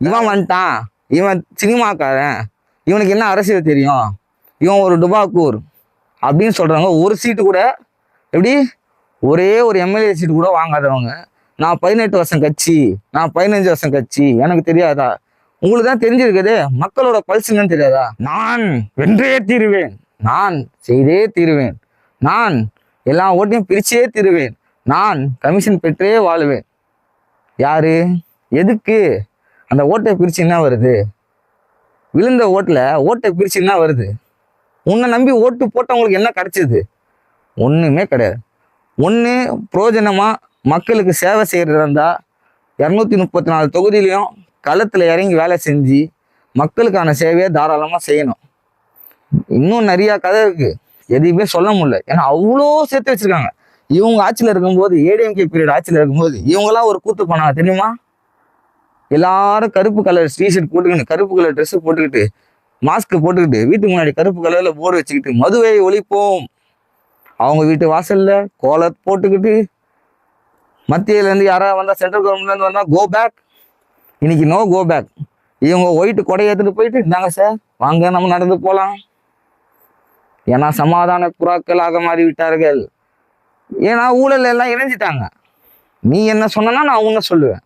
இவன் வந்துட்டான், இவன் சினிமாக்காரன், இவனுக்கு என்ன அரசியல் தெரியும், இவன் ஒரு டுபாக்கூர் அப்படின்னு சொல்கிறவங்க ஒரு சீட்டு கூட, எப்படி ஒரே ஒரு எம்எல்ஏ சீட்டு கூட வாங்காதவங்க, நான் 18 வருஷம் கட்சி, நான் 15 வருஷம் கட்சி, எனக்கு தெரியாதா? உங்களுக்கு தான் தெரிஞ்சிருக்குது, மக்களோட பல்சுன்னு தெரியாதா? நான் வென்றே தீருவேன், நான் செய்தே தீருவேன், நான் எல்லா ஓட்டையும் பிரிச்சே தீருவேன், நான் கமிஷன் பெற்றே வாழுவேன். யாரு? எதுக்கு? அந்த ஓட்டை பிரிச்சு என்ன வருது? விழுந்த ஓட்டை பிரிச்சு என்ன வருது? உன்னை நம்பி ஓட்டு போட்டவங்களுக்கு என்ன கிடைச்சது? ஒண்ணுமே கிடையாது. ஒன்று பிரயோஜனமா மக்களுக்கு சேவை செய்யறதா இருந்தா 234 தொகுதியிலையும் களத்துல இறங்கி வேலை செஞ்சு மக்களுக்கான சேவையை தாராளமா செய்யணும். இன்னும் நிறைய கதை இருக்கு, எதையுமே சொல்ல முடியல. ஏன்னா அவ்வளோ சேர்த்து வச்சிருக்காங்க. இவங்க ஆட்சியில் இருக்கும்போது, ஏடிஎம்கே பீரியட் ஆட்சியில் இருக்கும்போது இவங்கெல்லாம் ஒரு கூத்து பண்ணாங்க தெரியுமா? எல்லாரும் கருப்பு கலர் டிஷர்ட் போட்டுக்கிட்டு, கருப்பு கலர் ட்ரெஸ் போட்டுக்கிட்டு, மாஸ்க் போட்டுக்கிட்டு, வீட்டுக்கு முன்னாடி கருப்பு கலர்ல போர்டு வச்சுக்கிட்டு மதுவை ஒழிப்போம், அவங்க வீட்டு வாசல்ல கோலத் போட்டுக்கிட்டு, மத்தியில இருந்து யாராவது வந்தா, சென்ட்ரல் கவர்மெண்ட்ல இருந்து வந்தா கோ பேக், இன்னைக்கு நோ கோ பேக். இவங்க ஒயிட்டு கொடையை எடுத்துட்டு போயிட்டு, இந்தாங்க சார் வாங்க நம்ம நடந்து போலாம். ஏன்னா சமாதான புறாக்களாக மாறி விட்டார்கள். ஏன்னா ஊழல் எல்லாம் இணைஞ்சிட்டாங்க. நீ என்ன சொன்னா நான் உன்ன சொல்லுவேன்,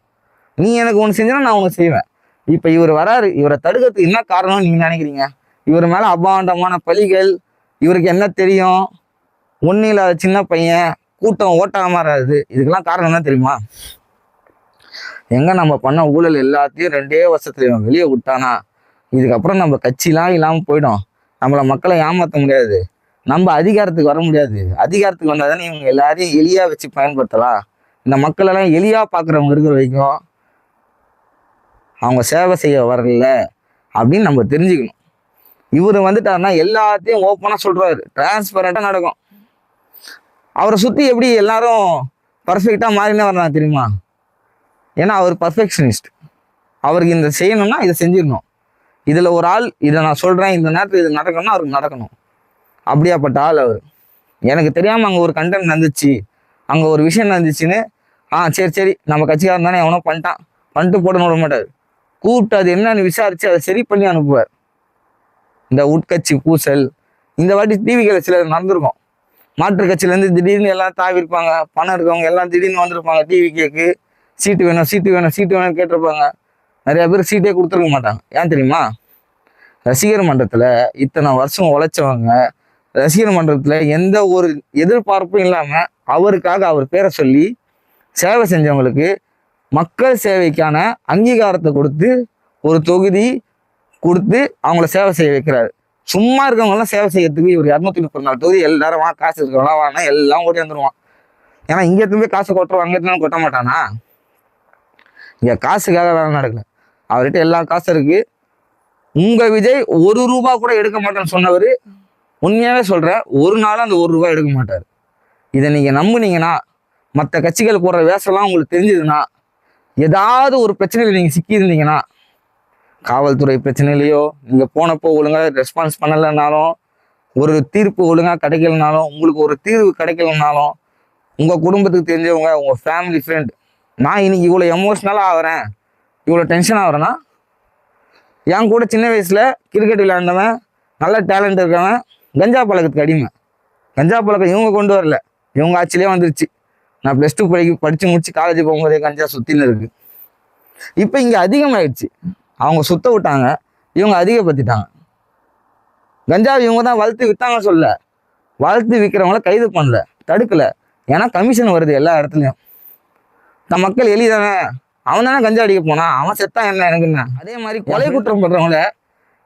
நீ எனக்கு ஒன்று செஞ்சனா நான் ஒன்று செய்வேன். இப்ப இவர் வராரு, இவரை தடுக்கிறதுக்கு என்ன காரணம்னு நீங்க நினைக்கிறீங்க? இவர் மேல அபாண்டமான பழிகள், இவருக்கு என்ன தெரியும்? ஒன்னும் இல்லாத சின்ன பையன், கூட்டம் ஓட்டாம மாறாது. இதுக்கெல்லாம் காரணம் என்ன தெரியுமா? எங்க நம்ம பண்ண ஊழல் எல்லாத்தையும் 2 வருஷத்துல இவன் வெளியே விட்டானா, இதுக்கப்புறம் நம்ம கட்சிலாம் இல்லாம போயிடும். நம்மள மக்களை ஏமாற்ற முடியாது, நம்ம அதிகாரத்துக்கு வர முடியாது. அதிகாரத்துக்கு வந்தாதானே இவங்க எல்லாரையும் எளியா வச்சு பயன்படுத்தலாம். இந்த மக்கள் எல்லாம் எளியா பாக்குறவங்க இருக்கிற வரைக்கும் அவங்க சேவை செய்ய வரல அப்படின்னு நம்ம தெரிஞ்சுக்கணும். இவரு வந்துட்டாருன்னா எல்லாத்தையும் ஓப்பனா சொல்றாரு, டிரான்ஸ்பரண்டா நடக்கும். அவரை சுத்தி எப்படி எல்லாரும் பர்ஃபெக்டா மாறினே வர்றாங்க தெரியுமா? ஏன்னா அவர் பர்ஃபெக்ஷனிஸ்ட். அவருக்கு இந்த செய்யணும்னா இதை செஞ்சிடணும். இதுல ஒரு ஆள் இதை நான் சொல்றேன், இந்த நேரத்தில் இது நடக்கணும்னா அவருக்கு நடக்கணும். அப்படியாப்பட்ட ஆள் அவர். எனக்கு தெரியாம அங்க ஒரு கண்டென்ட் நடந்துச்சு, அங்க ஒரு விஷயம் நடந்துச்சுன்னு சரி நம்ம கட்சிக்காரன் தானே எவனோ பண்ணிட்டு போடணும் விட மாட்டாரு. கூப்பிட்டு அது என்னன்னு விசாரிச்சு அதை சரி பண்ணி அனுப்புவார். இந்த உட்கட்சி பூசல் இந்த வாட்டி டிவிகளை சிலர் நடந்திருக்கும். மாற்று கட்சியிலேருந்து திடீர்னு எல்லாம் தாவி இருப்பாங்க, பணம் இருக்கவங்க எல்லாம் திடீர்னு வந்திருப்பாங்க. டிவி கேக்கு சீட்டு வேணும் கேட்டிருப்பாங்க. நிறைய பேர் சீட்டே கொடுத்துருக்க மாட்டாங்க. ஏன் தெரியுமா? ரசிகர் மன்றத்துல இத்தனை வருஷம் உழைச்சவங்க, ரசிகர் மன்றத்துல எந்த ஒரு எதிர்பார்ப்பும் இல்லாம அவருக்காக அவர் பேரை சொல்லி சேவை செஞ்சவங்களுக்கு மக்கள் சேவைக்கான அங்கீகாரத்தை கொடுத்து ஒரு தொகுதி கொடுத்து அவங்கள சேவை செய்ய வைக்கிறாரு. சும்மா இருக்கவங்கலாம் சேவை செய்யறதுக்கு இவர் 234 தொகுதி எல்லாரும் காசு இருக்கிறவங்களாம் வாங்கினா எல்லாம் ஓடி வந்துருவான். ஏன்னா இங்க எடுத்து காசு கொட்டுறோம், அங்க எடுத்து கொட்ட மாட்டானா? இங்க காசுக்காக வேலை நடக்கல, அவர்கிட்ட எல்லா காசும் இருக்கு. உங்க விஜய் 1 ரூபா கூட எடுக்க மாட்டேன்னு சொன்னவர், உண்மையாவே சொல்றேன், ஒரு நாளும் அந்த 1 ரூபாய் எடுக்க மாட்டார். இதை நீங்க நம்புனீங்கன்னா, மற்ற கட்சிகள் போடுற வேஷம்லாம் உங்களுக்கு தெரிஞ்சதுன்னா, ஏதாவது ஒரு பிரச்சனையில நீங்க சிக்கி இருந்தீங்கன்னா, காவல்துறை பிரச்சனையிலையோ, நீங்க போனப்போ ஒழுங்கா ரெஸ்பான்ஸ் பண்ணலைன்னாலும், ஒரு தீர்ப்பு ஒழுங்கா கிடைக்கலனாலும், உங்களுக்கு ஒரு தீர்வு கிடைக்கலனாலும், உங்க குடும்பத்துக்கு தெரிஞ்சவங்க, உங்க ஃபேமிலி ஃப்ரெண்ட், நான் இன்னைக்கு இவ்வளோ எமோஷ்னலாக ஆகிறேன், இவ்வளோ டென்ஷன் ஆகிறேன்னா, என் கூட சின்ன வயசுல கிரிக்கெட் விளையாண்டவன், நல்ல டேலண்ட் இருக்கவன், கஞ்சா பழக்கத்துக்கு அடிமை. கஞ்சா பழக்கம் இவங்க கொண்டு வரல, இவங்க ஆட்சியிலே வந்துருச்சு. நான் +2 படிச்சு முடிச்சு காலேஜ் போகும்போதே கஞ்சா சுத்தின்னு இருக்கு. இப்போ இங்க அதிகமாயிடுச்சு. அவங்க சுத்த விட்டாங்க, இவங்க அதிகப்படுத்திட்டாங்க. கஞ்சா இவங்க தான் வளர்த்து வித்தாங்க சொல்ல, வளர்த்து விற்கிறவங்கள கைது பண்ணல, தடுக்கல. ஏன்னா கமிஷன் வருது எல்லா இடத்துலையும். நம்ம மக்கள் எளிதானே, அவன் தானே கஞ்சா அடிக்க போனா, அவன் செத்தா என்ன எனக்கு என்ன? அதே மாதிரி கொலை குற்றம் பண்றவங்கள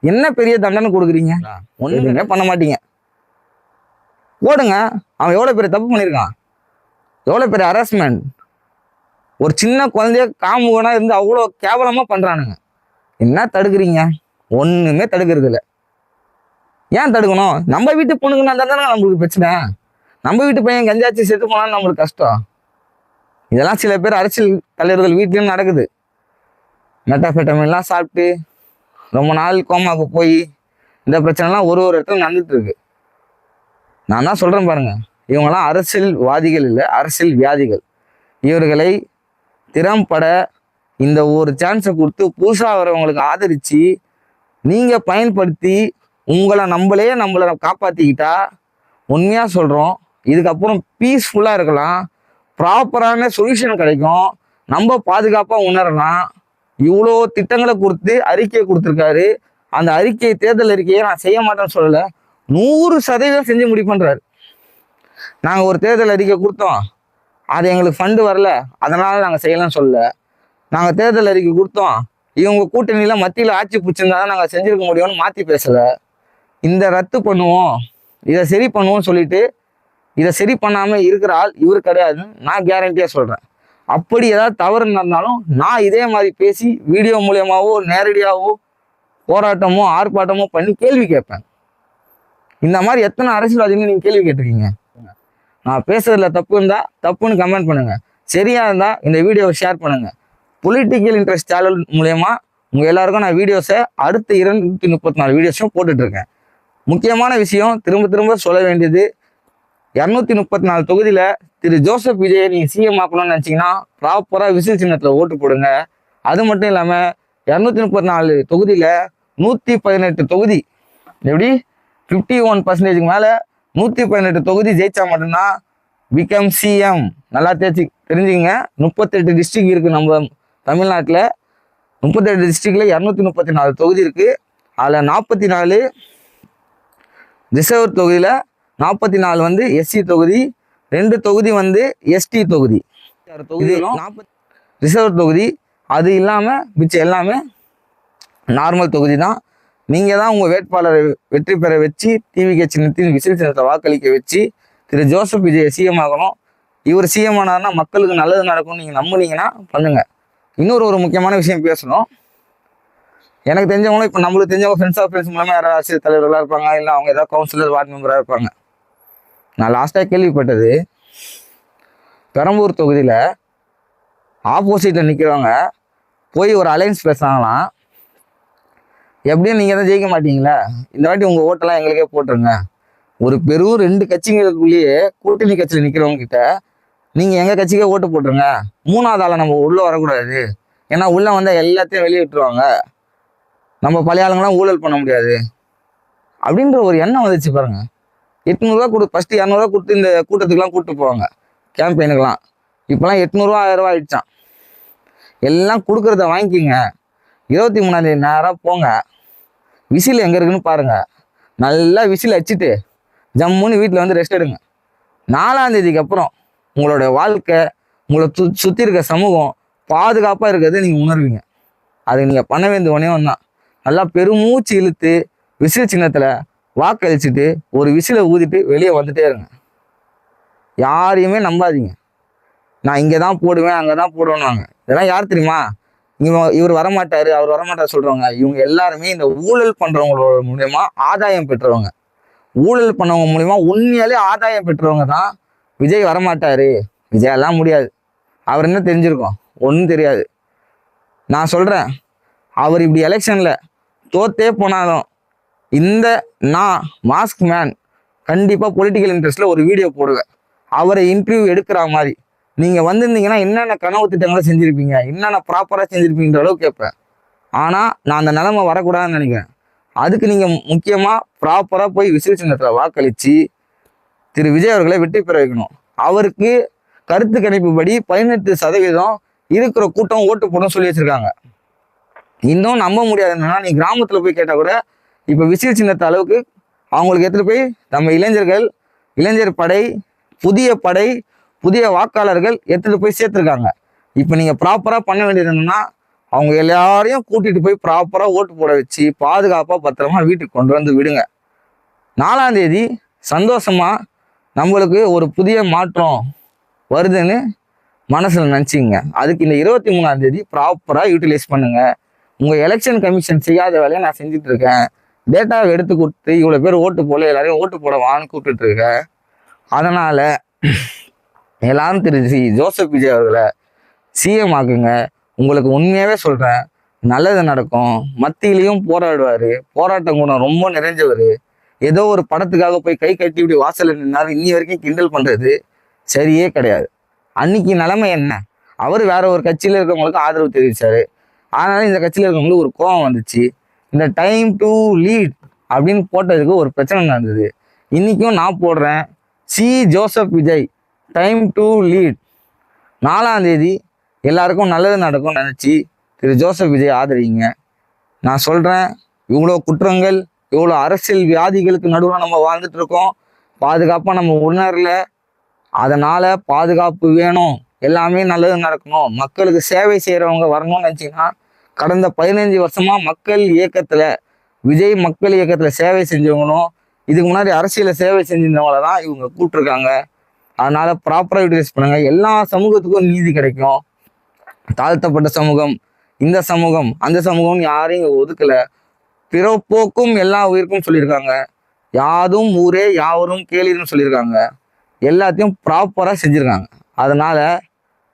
என்ன பெரிய தண்டனை கொடுக்குறீங்க? ஒண்ணுமே பண்ண மாட்டீங்க. ஓடுங்க, அவன் எவ்வளவு பெரிய தப்பு பண்ணியிருக்கான், எவ்வளவு பெரிய ஹராஸ்மெண்ட். ஒரு சின்ன குழந்தைய காமுகனா இருந்து அவ்வளோ கேவலமா பண்றானுங்க. என்ன தடுக்கிறீங்க? ஒண்ணுமே தடுக்கிறது இல்லை. ஏன் தடுக்கணும்? நம்ம வீட்டு பொண்ணுங்கன்னா தானே நம்மளுக்கு பிரச்சனை. நம்ம வீட்டு பையன் கஞ்சாச்சி செத்து போனாலும் நம்மளுக்கு கஷ்டம். இதெல்லாம் சில பேர் அரசியல் தலைவர்கள் வீட்லயும் நடக்குது. மெட்டாஃபெட்டமின்லாம் சாப்பிட்டு ரொம்ப நாள் கோமாவுக்கு போய் இந்த பிரச்சனைலாம் ஒரு இடத்துல நடந்துட்டு இருக்கு. நான் தான் சொல்றேன் பாருங்க, இவங்கெல்லாம் அரசியல்வாதிகள் இல்லை, அரசியல் வியாதிகள். இவர்களை திறம்பட இந்த ஒரு சான்ஸை கொடுத்து புதுசாக வரவங்களுக்கு ஆதரிச்சு நீங்க பயன்படுத்தி நம்மளை காப்பாத்திக்கிட்டா, உண்மையா சொல்றோம், இதுக்கப்புறம் பீஸ்ஃபுல்லா இருக்கலாம், ப்ராப்பரான சொல்யூஷன் கிடைக்கும், நம்ம பாதுகாப்பா உணரலாம். இவ்வளோ திட்டங்களை கொடுத்து அறிக்கையை கொடுத்துருக்காரு. அந்த அறிக்கை, தேர்தல் அறிக்கையை நான் செய்ய மாட்டேன்னு சொல்லலை, 100% செஞ்சு முடிப்பண்றாரு. நாங்கள் ஒரு தேர்தல் அறிக்கை கொடுத்தோம், அது எங்களுக்கு ஃபண்டு வரல, அதனால நாங்கள் செய்யலாம்னு சொல்லல. நாங்கள் தேர்தல் அறிக்கை கொடுத்தோம், இவங்க கூட்டணியில் மத்தியில் ஆட்சி பிடிச்சிருந்தா தான் நாங்கள் செஞ்சுருக்க முடியும்னு மாற்றி பேசலை. இந்த ரத்து பண்ணுவோம், இதை சரி பண்ணுவோம்னு சொல்லிட்டு இதை சரி பண்ணாமல் இருக்கிற ஆள் இவர் கிடையாதுன்னு நான் கேரண்டியாக சொல்கிறேன். அப்படி ஏதாவது தவறு நடந்தாலும் நான் இதே மாதிரி பேசி வீடியோ மூலியமாகவோ நேரடியாகவோ போராட்டமோ ஆர்ப்பாட்டமோ பண்ணி கேள்வி கேட்பேன். இந்த மாதிரி எத்தனை அரசியல்வாதிகள் நீங்கள் கேள்வி கேட்டிருக்கீங்க? நான் பேசுறதுல தப்பு இருந்தால் தப்புன்னு கமெண்ட் பண்ணுங்க, சரியா இருந்தால் இந்த வீடியோவை ஷேர் பண்ணுங்க. பொலிட்டிக்கல் இன்ட்ரெஸ்ட் சேனல் மூலயமா உங்கள் எல்லாருக்கும் நான் வீடியோஸை அடுத்த 234 வீடியோஸும் போட்டுட்ருக்கேன். முக்கியமான விஷயம் திரும்ப திரும்ப சொல்ல வேண்டியது, 234 தொகுதியில் திரு ஜோசப் விஜயை நீங்கள் சிஎம் ஆக்கணும்னு நினச்சிங்கன்னா ப்ராப்பராக விசில் சின்னத்தில் ஓட்டு போடுங்க. அது மட்டும் இல்லாமல் 234 தொகுதியில் 118 தொகுதி, எப்படி 51% மேலே 118 தொகுதி ஜெயிச்சா மட்டும்தான் பிகம் சிஎம். நல்லா தெரிஞ்சுக்கங்க. 38 டிஸ்ட்ரிக்ட் இருக்குது நம்ம தமிழ்நாட்டில். 38 டிஸ்ட்ரிக்டில் 234 தொகுதி இருக்குது. அதில் 44 ரிசர்வ் தொகுதியில் 44 வந்து எஸ்சி தொகுதி, 2 தொகுதி வந்து எஸ்டி தொகுதி. தொகுதியிலும் 40 ரிசர்வ் தொகுதி. அது இல்லாமல் மிச்சம் எல்லாமே நார்மல் தொகுதி தான். நீங்கள் தான் உங்கள் வேட்பாளரை வெற்றி பெற வச்சு டிவிகே சின்னத்தின் விசில் சின்னத்தை வாக்களிக்க வச்சு திரு ஜோசப் விஜய் சிஎம் ஆகணும். இவர் சிஎம் ஆனார்னா மக்களுக்கு நல்லது நடக்கும்னு நீங்கள் நம்புனீங்கன்னா பண்ணுங்கள். இன்னொரு முக்கியமான விஷயம் பேசணும். எனக்கு தெரிஞ்சவங்களும் இப்போ நம்மளுக்கு தெரிஞ்சவங்க ஃப்ரெண்ட்ஸ் ஆஃப் ஃப்ரெண்ட்ஸ் மூலமாக யாராவது அரசியல் தலைவர்களாக இருப்பாங்க, இல்லை அவங்க ஏதாவது கவுன்சிலர் வார்டு மெம்பராக இருப்பாங்க. நான் லாஸ்ட்டாக கேள்விப்பட்டது, பெரம்பூர் தொகுதியில் ஆப்போசிட்டில் நிற்கிறவங்க போய் ஒரு அலைன்ஸ் பேசுகிறாங்களாம். எப்படியும் நீங்கள் தான் ஜெயிக்க மாட்டீங்களா, இந்த வாட்டி உங்கள் ஓட்டெல்லாம் எங்களுக்கே போட்டுருங்க. ஒரு பெரும் 2 கட்சிகளுக்குள்ளேயே கூட்டணி கட்சியில் நிற்கிறவங்க கிட்ட நீங்கள் எங்கள் கட்சிக்கே ஓட்டு போட்டுருங்க, 3வது ஆளை நம்ம உள்ளே வரக்கூடாது, ஏன்னா உள்ளே வந்தால் எல்லாத்தையும் வெளியே விட்டுருவாங்க, நம்ம பழைய ஆளுங்களாம் ஊழல் பண்ண முடியாது அப்படின்ற ஒரு எண்ணம் வந்துச்சு பாருங்க. 800 ஃபஸ்ட்டு 200 கொடுத்து இந்த கூட்டத்துக்குலாம் கூப்பிட்டு போவாங்க கேம்பெயினுக்கெலாம். இப்போலாம் 800 1000 ஆயிடுச்சான். எல்லாம் கொடுக்குறத வாங்கிக்கிங்க. 23ஆம் தேதி நேராக போங்க, விசில் எங்கே இருக்குன்னு பாருங்கள், நல்லா விசில் அடிச்சுட்டு ஜம்முன்னு வீட்டில் வந்து ரெஸ்ட் எடுங்க. 4ஆம் தேதிக்கு அப்புறம் உங்களோட வாழ்க்கை, உங்களை சுற்றி இருக்க சமூகம் பாதுகாப்பாக இருக்கிறது நீங்கள் உணர்வீங்க. அதுக்கு நீங்கள் பண்ண வேண்டிய ஒன்றே ஒன்று தான், நல்லா பெருமூச்சு இழுத்து விசில் சின்னத்தில் வாக்களிச்சுட்டு ஒரு விசிலை ஊதிட்டு வெளியே வந்துட்டே இருங்க. யாரையுமே நம்பாதீங்க. நான் இங்கே தான் போடுவேன் அங்கே தான் போடுவேன்னு. இதெல்லாம் யார் தெரியுமா? இவர் வரமாட்டார் அவர் வரமாட்டார் சொல்கிறவங்க. இவங்க எல்லாருமே இந்த ஊழல் பண்ணுறவங்களோட மூலயமா ஆதாயம் பெற்றவங்க. ஊழல் பண்ணவங்க மூலிமா உண்மையாலே ஆதாயம் பெற்றவங்க தான். விஜய் வரமாட்டார், விஜயெல்லாம் முடியாது, அவர் என்ன தெரிஞ்சிருக்கோம்? ஒன்றும் தெரியாது. நான் சொல்கிறேன், அவர் இப்படி எலெக்ஷனில் தோத்தே போனாலும் நான் மாஸ்க் மேன் கண்டிப்பாக பொலிட்டிக்கல் இன்ட்ரெஸ்ட்டில் ஒரு வீடியோ போடுவேன். அவரை இன்டர்வியூ எடுக்கிற மாதிரி நீங்கள் வந்திருந்தீங்கன்னா என்னென்ன கனவு திட்டங்களை செஞ்சுருப்பீங்க, என்னென்ன ப்ராப்பராக செஞ்சுருப்பீங்கிற அளவு கேட்பேன். ஆனால் நான் அந்த நிலைமை வரக்கூடாதுன்னு நினைக்கிறேன். அதுக்கு நீங்கள் முக்கியமாக ப்ராப்பராக போய் விசில் சின்னத்தில் வாக்களித்து திரு விஜய் அவர்களை வெற்றி பெற வைக்கணும். அவருக்கு கருத்து கணிப்புப்படி 18% இருக்கிற கூட்டம் ஓட்டு போடணும்னு சொல்லி வச்சுருக்காங்க. இன்னும் நம்ப முடியாது என்னன்னா, நீ கிராமத்தில் போய் கேட்டால் கூட இப்போ விசில் சின்னத்த அளவுக்கு அவங்களுக்கு எடுத்துகிட்டு போய் நம்ம இளைஞர் படை, புதிய வாக்காளர்கள் எடுத்துகிட்டு போய் சேர்த்துருக்காங்க. இப்போ நீங்கள் ப்ராப்பராக பண்ண வேண்டியது என்னென்னா, அவங்க எல்லாரையும் கூட்டிகிட்டு போய் ப்ராப்பராக ஓட்டு போட வச்சு பாதுகாப்பாக பத்திரமா வீட்டுக்கு கொண்டு வந்து விடுங்க. 4ஆம் தேதி சந்தோஷமாக நம்மளுக்கு ஒரு புதிய மாற்றம் வருதுன்னு மனசில் நினச்சிங்க. அதுக்கு இந்த 23ஆம் தேதி ப்ராப்பராக யூட்டிலைஸ் பண்ணுங்கள். உங்கள் எலெக்ஷன் கமிஷன் செய்யாத வேலையை நான் செஞ்சிட்ருக்கேன். டேட்டாவை எடுத்து கொடுத்து இவ்வளோ பேர் ஓட்டு போல எல்லாரையும் ஓட்டு போட வான்னு கூப்பிட்டுருக்கேன். அதனால் எல்லாரும் திரு ஜோசப் விஜய் அவர்களை சிஎம் ஆக்குங்க. உங்களுக்கு உண்மையாகவே சொல்கிறேன், நல்லது நடக்கும். மத்தியிலையும் போராடுவார், போராட்ட குணம் ரொம்ப நிறைஞ்சவர். ஏதோ ஒரு படத்துக்காக போய் கை கட்டி இப்படி வாசலில் நின்னாலும் இன்னி வரைக்கும் கிண்டல் பண்ணுறது சரியே கிடையாது. அன்னைக்கு நிலைமை என்ன, அவர் வேற ஒரு கட்சியில் இருக்கவங்களுக்கு ஆதரவு தெரிவித்தார். அதனால இந்த கட்சியில் இருக்கவங்களுக்கு ஒரு கோபம் வந்துச்சு. இந்த டைம் டு லீட் அப்படின்னு போட்டதுக்கு ஒரு பிரச்சனை நடந்தது. இன்றைக்கும் நான் போடுறேன், Joseph Vijay time to lead. 4ஆம் தேதி எல்லாருக்கும் நல்லது நடக்கும்னு நினச்சி திரு ஜோசப் விஜய் ஆதரிங்க. நான் சொல்கிறேன், இவ்வளோ குற்றங்கள், இவ்வளோ அரசியல் வியாதிகளுக்கு நடுவில் நம்ம வாழ்ந்துட்டு இருக்கோம். பாதுகாப்பாக நம்ம உணரல. அதனால் பாதுகாப்பு வேணும், எல்லாமே நல்லது நடக்கணும், மக்களுக்கு சேவை செய்கிறவங்க வரணும்னு நினச்சிங்கன்னா கடந்த 15 வருஷமா மக்கள் இயக்கத்தில், விஜய் மக்கள் இயக்கத்தில் சேவை செஞ்சவங்களும் இதுக்கு முன்னாடி அரசியலில் சேவை செஞ்சிருந்தவங்கள தான் இவங்க கூப்பிட்ருக்காங்க. அதனால ப்ராப்பராக யூட்டிலைஸ் பண்ணுங்க. எல்லா சமூகத்துக்கும் நீதி கிடைக்கும். தாழ்த்தப்பட்ட சமூகம், இந்த சமூகம், அந்த சமூகம் யாரையும் இங்கே ஒதுக்கலை. பிறப்போக்கும் எல்லா உயிருக்கும் சொல்லியிருக்காங்க. யாதும் ஊரே யாவரும் கேளிர்னு சொல்லியிருக்காங்க. எல்லாத்தையும் ப்ராப்பராக செஞ்சுருக்காங்க. அதனால்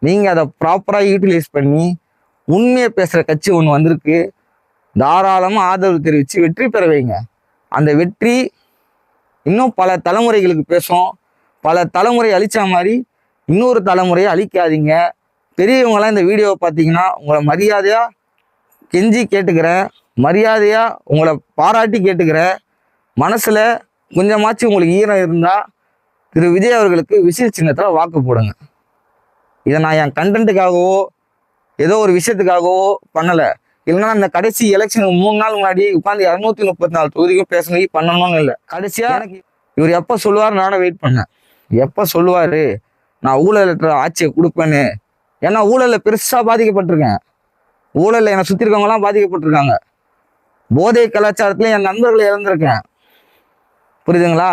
நீங்கள் அதை ப்ராப்பராக யூட்டிலைஸ் பண்ணி உண்மையை பேசுகிற கட்சி ஒன்று வந்திருக்கு. தாராளமாக ஆதரவு தெரிவித்து வெற்றி பெற வைங்க. அந்த வெற்றி இன்னும் பல தலைமுறைகளுக்கு பேசும். பல தலைமுறை அழிச்ச மாதிரி இன்னொரு தலைமுறையை அழிக்காதீங்க. பெரியவங்களாம் இந்த வீடியோவை பார்த்தீங்கன்னா உங்களை மரியாதையாக கெஞ்சி கேட்டுக்கிறேன், மரியாதையாக உங்களை பாராட்டி கேட்டுக்கிறேன். மனசில் கொஞ்சமாச்சும் உங்களுக்கு ஈரம் இருந்தால் திரு விஜய் அவர்களுக்கு விசில் சின்னத்தில் வாக்கு போடுங்க. இதை நான் என் கண்டென்ட்டுக்காகவோ ஏதோ ஒரு விஷயத்துக்காகவோ பண்ணலை. இல்லைன்னா இந்த கடைசி எலெக்ஷனுக்கு 3 நாள் முன்னாடி உட்காந்து 234 தொகுதிக்கும் பேசணும் பண்ணணும்னு இல்லை. கடைசியாக எனக்கு இவர் எப்போ சொல்லுவார் நானும் வெயிட் பண்ணேன். எப்போ சொல்லுவார் நான் ஊழலற்ற ஆட்சியை கொடுப்பேன்னு. ஏன்னா ஊழலில் பெருசாக பாதிக்கப்பட்டிருக்கேன். ஊழலில் என்னை சுற்றி இருக்கவங்களாம் பாதிக்கப்பட்டிருக்காங்க. போதை கலாச்சாரத்தில் என் நண்பர்களை இழந்திருக்கேன். புரியுதுங்களா?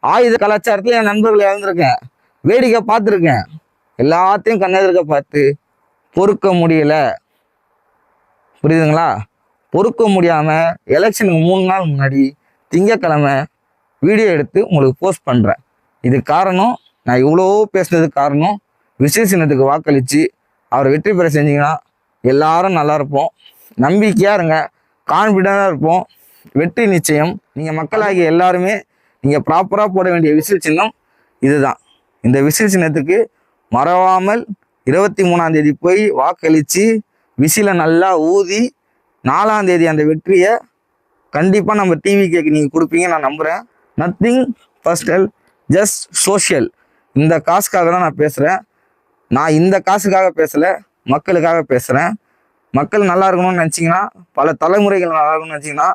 ஆயுத கலாச்சாரத்தில் என் நண்பர்களை இழந்திருக்கேன். வேடிக்கை பார்த்துருக்கேன். எல்லாத்தையும் கண்ணெதிர்க்க பார்த்து பொறுக்க முடியலை. புரியுதுங்களா? பொறுக்க முடியாமல் எலெக்ஷனுக்கு 3 நாள் முன்னாடி திங்கக்கிழமை வீடியோ எடுத்து உங்களுக்கு போஸ்ட் பண்ணுறேன். இது காரணம், நான் இவ்வளோ பேசுனதுக்கு காரணம், விசில் சின்னத்துக்கு வாக்களித்து அவரை வெற்றி பெற செஞ்சிங்கன்னா எல்லாரும் நல்லா இருப்போம். நம்பிக்கையாக இருங்க, கான்ஃபிடென்ட்டாக இருப்போம். வெற்றி நிச்சயம். நீங்கள் மக்களாகிய எல்லாருமே நீங்கள் ப்ராப்பராக போட வேண்டிய விசில் சின்னம் இதுதான். இந்த விசில் சின்னத்துக்கு மறவாமல் 23ஆம் தேதி போய் வாக்களித்து விசிலை நல்லா ஊதி 4ஆம் தேதி அந்த வெற்றியை கண்டிப்பாக நம்ம டிவிக்கு நீங்கள் கொடுப்பீங்க நான் நம்புகிறேன். Nothing personal, just social. இந்த காசுக்காக தான் நான் பேசுகிறேன். நான் இந்த காசுக்காக பேசலை, மக்களுக்காக பேசுகிறேன். மக்கள் நல்லா இருக்கணும்னு நினச்சிங்கன்னா, பல தலைமுறைகள் நல்லா இருக்கணும்னு நினச்சிங்கன்னா,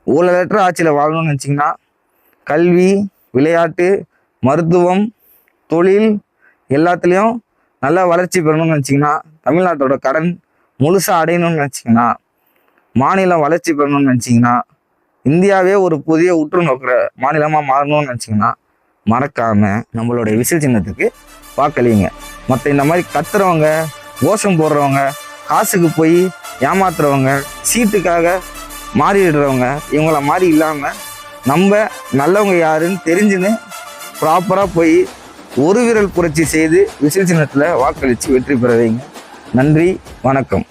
ஊழலற்ற ஆட்சியில் வாழணும்னு நினச்சிங்கன்னா, கல்வி, விளையாட்டு, மருத்துவம், தொழில் எல்லாத்துலேயும் நல்லா வளர்ச்சி பெறணும்னு நினச்சிங்கன்னா, தமிழ்நாட்டோட கடன் முழுசாக அடையணும்னு நினச்சிங்கன்னா, மாநிலம் வளர்ச்சி பெறணும்னு நினச்சிங்கன்னா, இந்தியாவே ஒரு புதிய உற்று நோக்கிற மாநிலமாக மாறணும்னு நினச்சிங்கன்னா மறக்காமல் நம்மளுடைய விசில் சின்னத்துக்கு வாக்களிங்க. மற்ற இந்த மாதிரி கத்துறவங்க, கோஷம் போடுறவங்க, காசுக்கு போய் ஏமாத்துறவங்க, சீட்டுக்காக மாறிடுறவங்க, இவங்கள மாதிரி இல்லாமல் நம்ம நல்லவங்க யாருன்னு தெரிஞ்சுன்னு ப்ராப்பராக போய் ஒரு விரல் புரட்சி செய்து விசில் சின்னத்தில் வாக்களித்து வெற்றி பெற வைங்க. நன்றி, வணக்கம்.